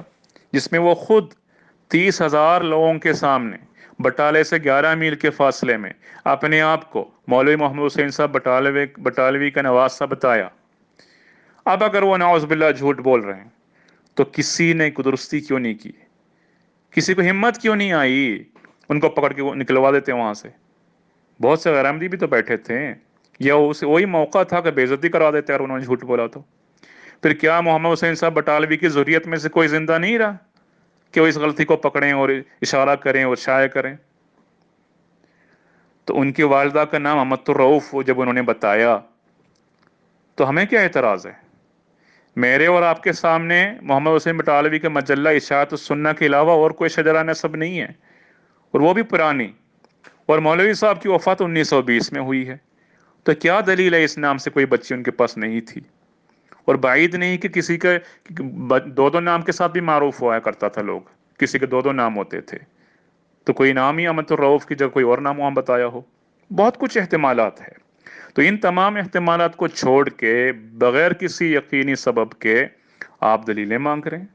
جس میں وہ خود 30,000 لوگوں کے سامنے بٹالے سے 11 میل کے فاصلے میں اپنے آپ کو مولوی محمد حسین صاحب بٹالوی کا نواسہ بتایا۔ اب اگر وہ نعوذ باللہ جھوٹ بول رہے ہیں تو کسی نے درستی کیوں نہیں کی؟ کسی کو ہمت کیوں نہیں آئی ان کو پکڑ کے نکلوا دیتے وہاں سے؟ بہت سے غیر احمدی بھی تو بیٹھے تھے، یا وہی موقع تھا کہ بے عزتی کروا دیتے اگر انہوں نے جھوٹ بولا تو۔ پھر کیا محمد حسین صاحب بٹالوی کی ذریت میں سے کوئی زندہ نہیں رہا کہ وہ اس غلطی کو پکڑیں اور اشارہ کریں اور شائع کریں؟ تو ان کی والدہ کا نام امت الرؤف جب انہوں نے بتایا تو ہمیں کیا اعتراض ہے؟ میرے اور آپ کے سامنے محمد حسین بٹالوی کے مجلہ اشاعت السنہ کے علاوہ اور کوئی شجرہ نسب نہیں ہے، اور وہ بھی پرانی، اور مولوی صاحب کی وفات 1920 میں ہوئی ہے۔ تو کیا دلیل ہے اس نام سے کوئی بچی ان کے پاس نہیں تھی؟ اور بعید نہیں کہ کسی کے دو نام کے ساتھ بھی معروف ہوا کرتا تھا، لوگ کسی کے دو نام ہوتے تھے، تو کوئی نام ہی امت الرؤف کی جگہ کوئی اور نام وہاں بتایا ہو۔ بہت کچھ احتمالات ہے، تو ان تمام احتمالات کو چھوڑ کے بغیر کسی یقینی سبب کے آپ دلیلیں مانگ رہے ہیں۔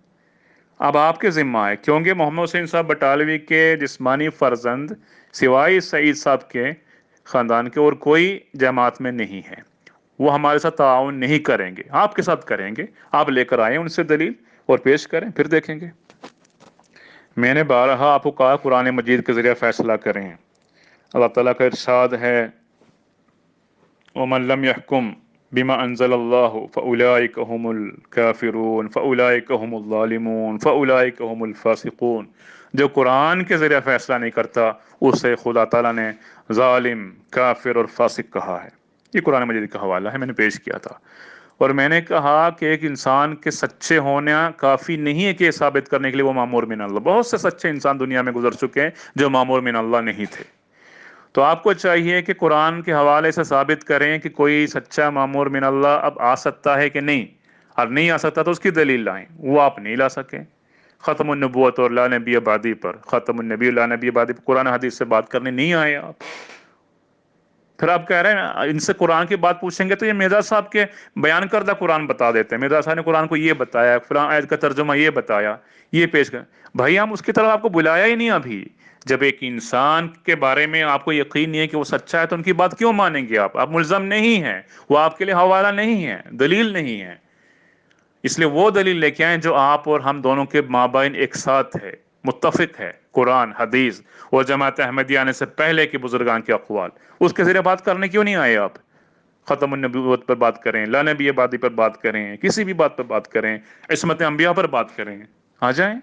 اب آپ کے ذمہ ہے، کیونکہ محمد حسین صاحب بٹالوی کے جسمانی فرزند سوائے سعید صاحب کے خاندان کے اور کوئی جماعت میں نہیں ہے، وہ ہمارے ساتھ تعاون نہیں کریں گے، آپ کے ساتھ کریں گے۔ آپ لے کر آئیں ان سے دلیل اور پیش کریں، پھر دیکھیں گے۔ میں نے بارہا آپ کو کہا قرآن مجید کے ذریعے فیصلہ کریں۔ اللہ تعالیٰ کا ارشاد ہے وَمَن لَّمْ يَحْكُم بِمَا أَنزَلَ اللَّهُ فَأُولَٰئِكَ هُمُ الْكَافِرُونَ فَأُولَٰئِكَ هُمُ الظَّالِمُونَ فَأُولَٰئِكَ هُمُ الْفَاسِقُونَ۔ جو قرآن کے ذریعے فیصلہ نہیں کرتا اسے خدا تعالیٰ نے ظالم، کافر اور فاسق کہا ہے۔ یہ قرآن مجید کا حوالہ ہے، میں نے پیش کیا تھا، اور میں نے کہا کہ ایک انسان کے سچے ہونا کافی نہیں ہے کہ یہ ثابت کرنے کے لیے وہ مامور من اللہ۔ بہت سے سچے انسان دنیا میں گزر چکے ہیں جو مامور من اللہ نہیں تھے۔ تو آپ کو چاہیے کہ قرآن کے حوالے سے ثابت کریں کہ کوئی سچا مامور من اللہ اب آ سکتا ہے کہ نہیں، اور نہیں آ سکتا تو اس کی دلیل لائیں، وہ آپ نہیں لا سکیں۔ ختم النبوت اور لا نبی بعدی پر، ختم النبی لا نبی بعدی پر قرآن حدیث سے بات کرنے نہیں آئے آپ۔ پھر آپ کہہ رہے ہیں ان سے قرآن کی بات پوچھیں گے تو یہ مرزا صاحب کے بیان کردہ قرآن بتا دیتے ہیں، مرزا صاحب نے قرآن کو یہ بتایا، فلاں آیت کا ترجمہ یہ بتایا، یہ پیش کر۔ بھائی ہم اس کی طرف آپ کو بلایا ہی نہیں ابھی۔ جب ایک انسان کے بارے میں آپ کو یقین نہیں ہے کہ وہ سچا ہے تو ان کی بات کیوں مانیں گے آپ ملزم نہیں ہیں، وہ آپ کے لیے حوالہ نہیں ہے، دلیل نہیں ہے۔ اس لیے وہ دلیل لے کے آئیں جو آپ اور ہم دونوں کے مابین ایک ساتھ ہے، متفق ہے، قرآن، حدیث اور جماعت احمدیہ آنے سے پہلے کے بزرگان کے اقوال۔ اس کے ذریعے بات کرنے کیوں نہیں آئے آپ؟ ختم النبوت پر بات کریں، لا نبی بعدی پر بات کریں، کسی بھی بات پر بات کریں، عصمت انبیاء پر بات کریں، آ جائیں۔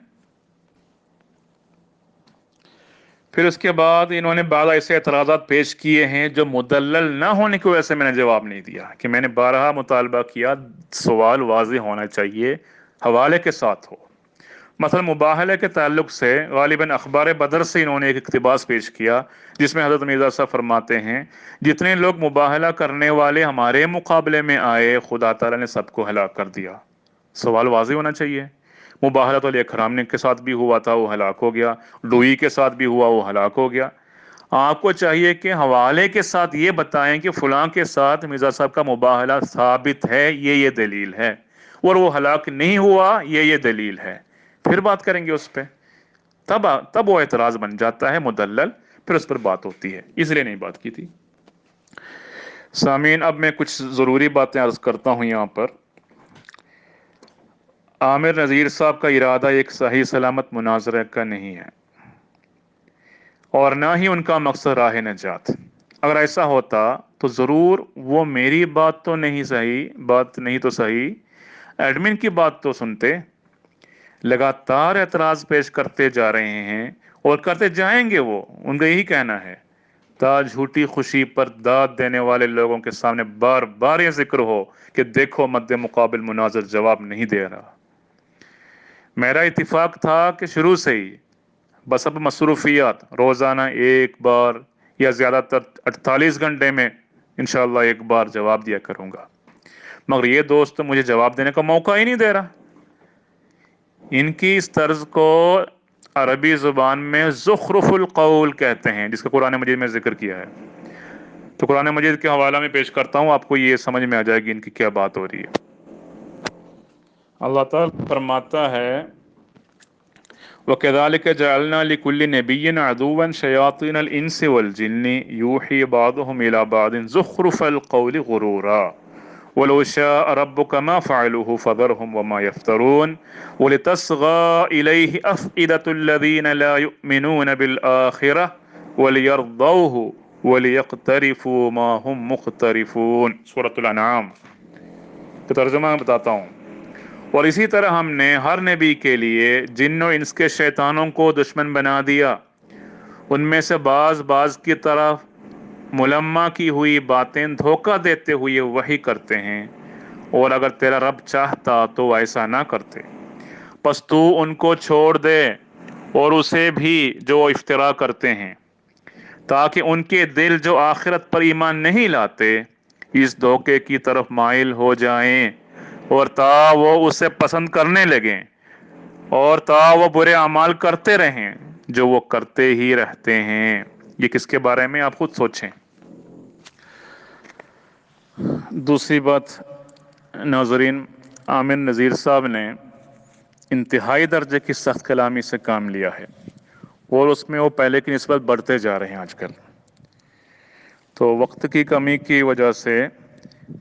پھر اس کے بعد انہوں نے بعض ایسے اعتراضات پیش کیے ہیں جو مدلل نہ ہونے کی وجہ سے میں نے جواب نہیں دیا، کہ میں نے بارہا مطالبہ کیا سوال واضح ہونا چاہیے، حوالے کے ساتھ ہو۔ مثلا مباہلے کے تعلق سے غالباً اخبار بدر سے انہوں نے ایک اقتباس پیش کیا جس میں حضرت مرزا صاحب فرماتے ہیں جتنے لوگ مباہلہ کرنے والے ہمارے مقابلے میں آئے خدا تعالیٰ نے سب کو ہلاک کر دیا۔ سوال واضح ہونا چاہیے۔ مباہلۃ الاکرام کے ساتھ بھی ہوا تھا، وہ ہلاک ہو گیا، ڈوئی کے ساتھ بھی ہوا، وہ ہلاک ہو گیا۔ آپ کو چاہیے کہ حوالے کے ساتھ یہ بتائیں کہ فلاں کے ساتھ مرزا صاحب کا مباہلہ ثابت ہے، یہ دلیل ہے، اور وہ ہلاک نہیں ہوا، یہ دلیل ہے، پھر بات کریں گے اس پہ۔ تب وہ اعتراض بن جاتا ہے مدلل، پھر اس پر بات ہوتی ہے، اس لیے نہیں بات کی تھی۔ سامعین اب میں کچھ ضروری باتیں عرض کرتا ہوں یہاں پر۔ عامر نذیر صاحب کا ارادہ ایک صحیح سلامت مناظرہ کا نہیں ہے، اور نہ ہی ان کا مقصد راہ نجات۔ اگر ایسا ہوتا تو ضرور وہ میری بات نہیں تو صحیح ایڈمن کی بات تو سنتے۔ لگاتار اعتراض پیش کرتے جا رہے ہیں اور کرتے جائیں گے، وہ ان کا یہی کہنا ہے تا جھوٹی خوشی پر داد دینے والے لوگوں کے سامنے بار بار یہ ذکر ہو کہ دیکھو مد مقابل مناظر جواب نہیں دے رہا۔ میرا اتفاق تھا کہ شروع سے ہی بس اب مصروفیات روزانہ ایک بار یا زیادہ تر 48 گھنٹے میں انشاءاللہ ایک بار جواب دیا کروں گا، مگر یہ دوست تو مجھے جواب دینے کا موقع ہی نہیں دے رہا۔ ان کی اس طرز کو عربی زبان میں زخرف القول کہتے ہیں، جس کا قرآن مجید میں ذکر کیا ہے۔ تو قرآن مجید کے حوالہ میں پیش کرتا ہوں، آپ کو یہ سمجھ میں آ جائے گی ان کی کیا بات ہو رہی ہے۔ اللہ تعالیٰ فرماتا ہے وَكَذَلِكَ جَعَلْنَا لِكُلِّ نَبِيٍّ عَدُوًّا شَيَاطِينَ الْإِنسِ وَالْجِنِّ يُوحِي بَعْضُهُمْ إِلَى بَعْضٍ زُخْرُفَ الْقَوْلِ غُرُورًا وَلَوْ شَاءَ رَبُّكَ مَا فَعَلُوهُ فَذَرْهُمْ وَمَا يَفْتَرُونَ وَلِتَصْغَىٰ إِلَيْهِ أَفْئِدَةُ الَّذِينَ لَا يُؤْمِنُونَ بِالْآخِرَةِ وَلِيَرْضَوْهُ وَلِيَقْتَرِفُوا مَا هُمْ مُقْتَرِفُونَ۔ سورۃ الانعام کا ترجمہ میں بتاتا ہوں۔ اور اسی طرح ہم نے ہر نبی کے لیے جن و انس کے شیطانوں کو دشمن بنا دیا، ان میں سے بعض کی طرف ملمہ کی ہوئی باتیں دھوکہ دیتے ہوئے وحی کرتے ہیں، اور اگر تیرا رب چاہتا تو ایسا نہ کرتے۔ پس تو ان کو چھوڑ دے اور اسے بھی جو افترا کرتے ہیں، تاکہ ان کے دل جو آخرت پر ایمان نہیں لاتے اس دھوکے کی طرف مائل ہو جائیں، اور تا وہ اسے پسند کرنے لگیں، اور تا وہ برے اعمال کرتے رہیں جو وہ کرتے ہی رہتے ہیں۔ یہ کس کے بارے میں آپ خود سوچیں۔ دوسری بات، ناظرین، عامر نذیر صاحب نے انتہائی درجے کی سخت کلامی سے کام لیا ہے، اور اس میں وہ پہلے کی نسبت بڑھتے جا رہے ہیں آج کل۔ تو وقت کی کمی کی وجہ سے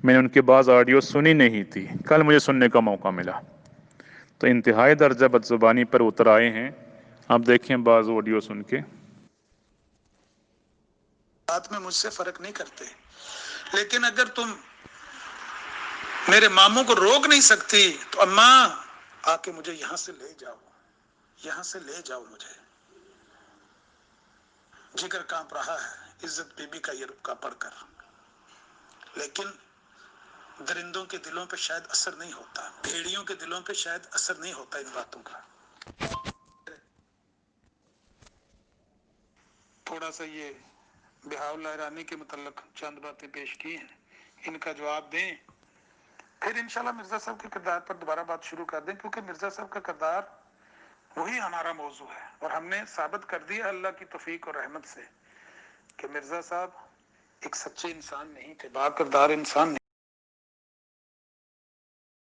میں نے ان کے بعض آڈیو سنی نہیں تھی، کل مجھے سننے کا موقع ملا، تو انتہائی درجہ بدزبانی پر اتر آئے ہیں۔ آپ دیکھیں بعض آڈیو سن کے۔ بات میں مجھ سے فرق نہیں کرتے، لیکن اگر تم میرے ماموں کو روک نہیں سکتی تو اماں آ کے مجھے یہاں سے لے جاؤ، یہاں سے لے جاؤ مجھے۔ جگر کانپ رہا ہے عزت بی بی کا یہ رکا پڑھ کر، لیکن درندوں کے دلوں پہ شاید اثر نہیں ہوتا، بھیڑیوں کے دلوں پہ شاید اثر نہیں ہوتا ان باتوں کا۔ تھوڑا سا یہ بہاؤ اللہ ایرانی کے متعلق چند باتیں پیش کی ہیں، ان کا جواب دیں، پھر انشاءاللہ مرزا صاحب کے کردار پر دوبارہ بات شروع کر دیں، کیونکہ مرزا صاحب کا کردار وہی ہمارا موضوع ہے، اور ہم نے ثابت کر دیا اللہ کی توفیق اور رحمت سے کہ مرزا صاحب ایک سچے انسان نہیں تھے، با کردار انسان نہیں،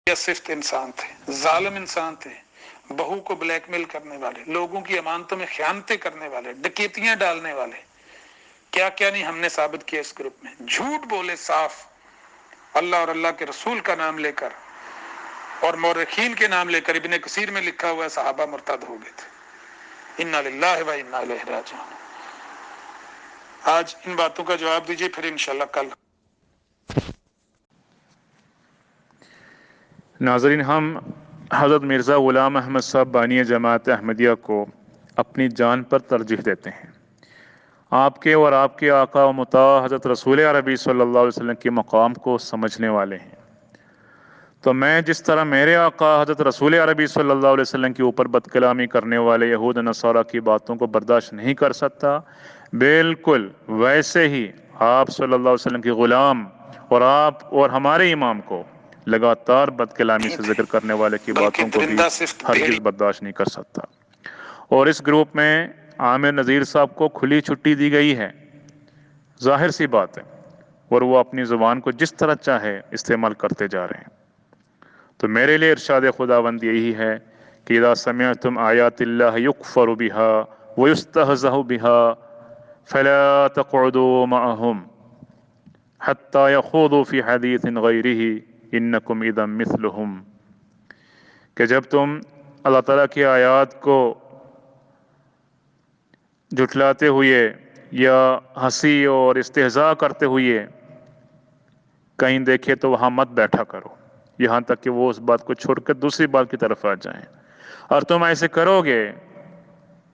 یا صفت انسان تھے، ظالم انسان تھے، بہو کو بلیک میل کرنے والے، لوگوں کی امانتوں میں خیانتیں کرنے والے، ڈکیتیاں ڈالنے والے، کیا کیا نہیں ہم نے ثابت کیا اس گروپ میں۔ جھوٹ بولے صاف، اللہ اور اللہ کے رسول کا نام لے کر اور مورخین کے نام لے کر، ابن کثیر میں لکھا ہوا ہے صحابہ مرتد ہو گئے تھے۔ انا للہ و انا الیہ راجعون۔ آج ان باتوں کا جواب دیجیے، پھر انشاءاللہ کل۔ ناظرین، ہم حضرت مرزا غلام احمد صاحب بانی جماعت احمدیہ کو اپنی جان پر ترجیح دیتے ہیں۔ آپ کے اور آپ کے آقا و مطاع حضرت رسول عربی صلی اللہ علیہ وسلم کے مقام کو سمجھنے والے ہیں۔ تو میں جس طرح میرے آقا حضرت رسول عربی صلی اللہ علیہ وسلم کے اوپر بد کلامی کرنے والے یہود نصارہ کی باتوں کو برداشت نہیں کر سکتا، بالکل ویسے ہی آپ صلی اللہ علیہ وسلم کے غلام اور آپ اور ہمارے امام کو لگاتار بد کلامی سے ذکر کرنے والے کی باتوں کو بھی ہرگز برداشت نہیں کر سکتا۔ اور اس گروپ میں عامر نذیر صاحب کو کھلی چھٹی دی گئی ہے، ظاہر سی بات ہے، اور وہ اپنی زبان کو جس طرح چاہے استعمال کرتے جا رہے ہیں۔ تو میرے لیے ارشاد خداوند یہی ہے کہ اذا سمعتم آیات اللہ یکفر بها ویستہزأ بها فلا تقعدوا معهم حتی یخوضوا فی حدیث غیرہ انکم اذا مثلهم، کہ جب تم اللہ تعالیٰ کی آیات کو جھٹلاتے ہوئے یا ہنسی اور استہزاء کرتے ہوئے کہیں دیکھے تو وہاں مت بیٹھا کرو، یہاں تک کہ وہ اس بات کو چھوڑ کر دوسری بات کی طرف آ جائیں، اور تم ایسے کرو گے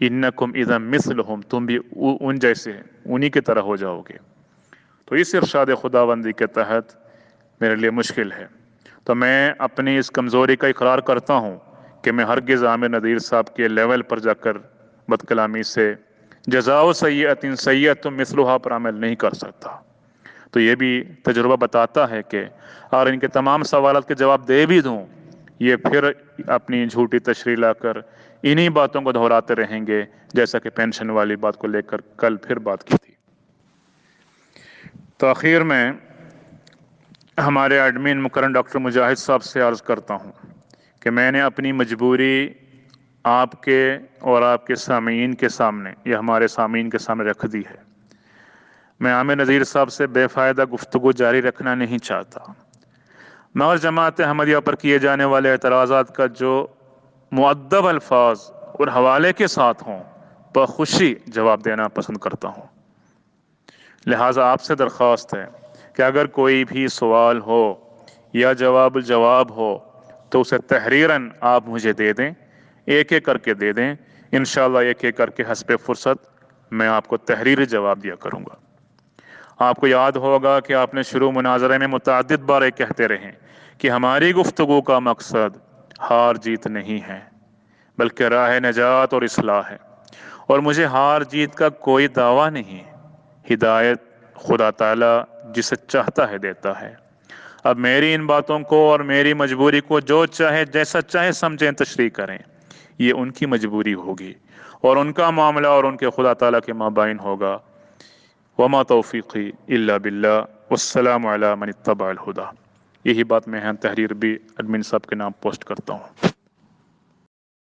انکم اذا مثلہم، تم بھی ان جیسے انہی کی طرح ہو جاؤ گے۔ تو اس ارشاد خداوندی کے تحت میرے لیے مشکل ہے، تو میں اپنی اس کمزوری کا اقرار کرتا ہوں کہ میں ہرگز عامر نذیر صاحب کے لیول پر جا کر بد کلامی سے جزاء سیئۃ سیئۃ مثلھا پر عمل نہیں کر سکتا۔ تو یہ بھی تجربہ بتاتا ہے کہ اور ان کے تمام سوالات کے جواب دے بھی دوں، یہ پھر اپنی جھوٹی تشریح لا کر انہی باتوں کو دہراتے رہیں گے، جیسا کہ پینشن والی بات کو لے کر کل پھر بات کی تھی۔ تاخیر میں ہمارے ایڈمن مکرم ڈاکٹر مجاہد صاحب سے عرض کرتا ہوں کہ میں نے اپنی مجبوری آپ کے اور آپ کے سامعین کے سامنے یا ہمارے سامعین کے سامنے رکھ دی ہے۔ میں عامر نذیر صاحب سے بے فائدہ گفتگو جاری رکھنا نہیں چاہتا، مگر جماعت احمدیہ پر کیے جانے والے اعتراضات کا جو مؤدب الفاظ اور حوالے کے ساتھ ہوں بخوشی جواب دینا پسند کرتا ہوں۔ لہٰذا آپ سے درخواست ہے کہ اگر کوئی بھی سوال ہو یا جواب الجواب ہو تو اسے تحریراً آپ مجھے دے دیں، ایک ایک کر کے دے دیں، انشاءاللہ ایک ایک کر کے حسب فرصت میں آپ کو تحریری جواب دیا کروں گا۔ آپ کو یاد ہوگا کہ آپ نے شروع مناظرے میں متعدد بار یہ کہتے رہے کہ ہماری گفتگو کا مقصد ہار جیت نہیں ہے بلکہ راہ نجات اور اصلاح ہے، اور مجھے ہار جیت کا کوئی دعویٰ نہیں۔ ہدایت خدا تعالیٰ جسے چاہتا ہے دیتا ہے۔ اب میری ان باتوں کو اور میری مجبوری کو جو چاہے جیسا چاہے سمجھیں، تشریح کریں، یہ ان کی مجبوری ہوگی اور ان کا معاملہ اور ان کے خدا تعالیٰ کے مابین ہوگا۔ وما توفیقی الا باللہ، والسلام علی من اتبع الہدی۔ یہی بات میں تحریر بھی ایڈمن صاحب کے نام پوسٹ کرتا ہوں۔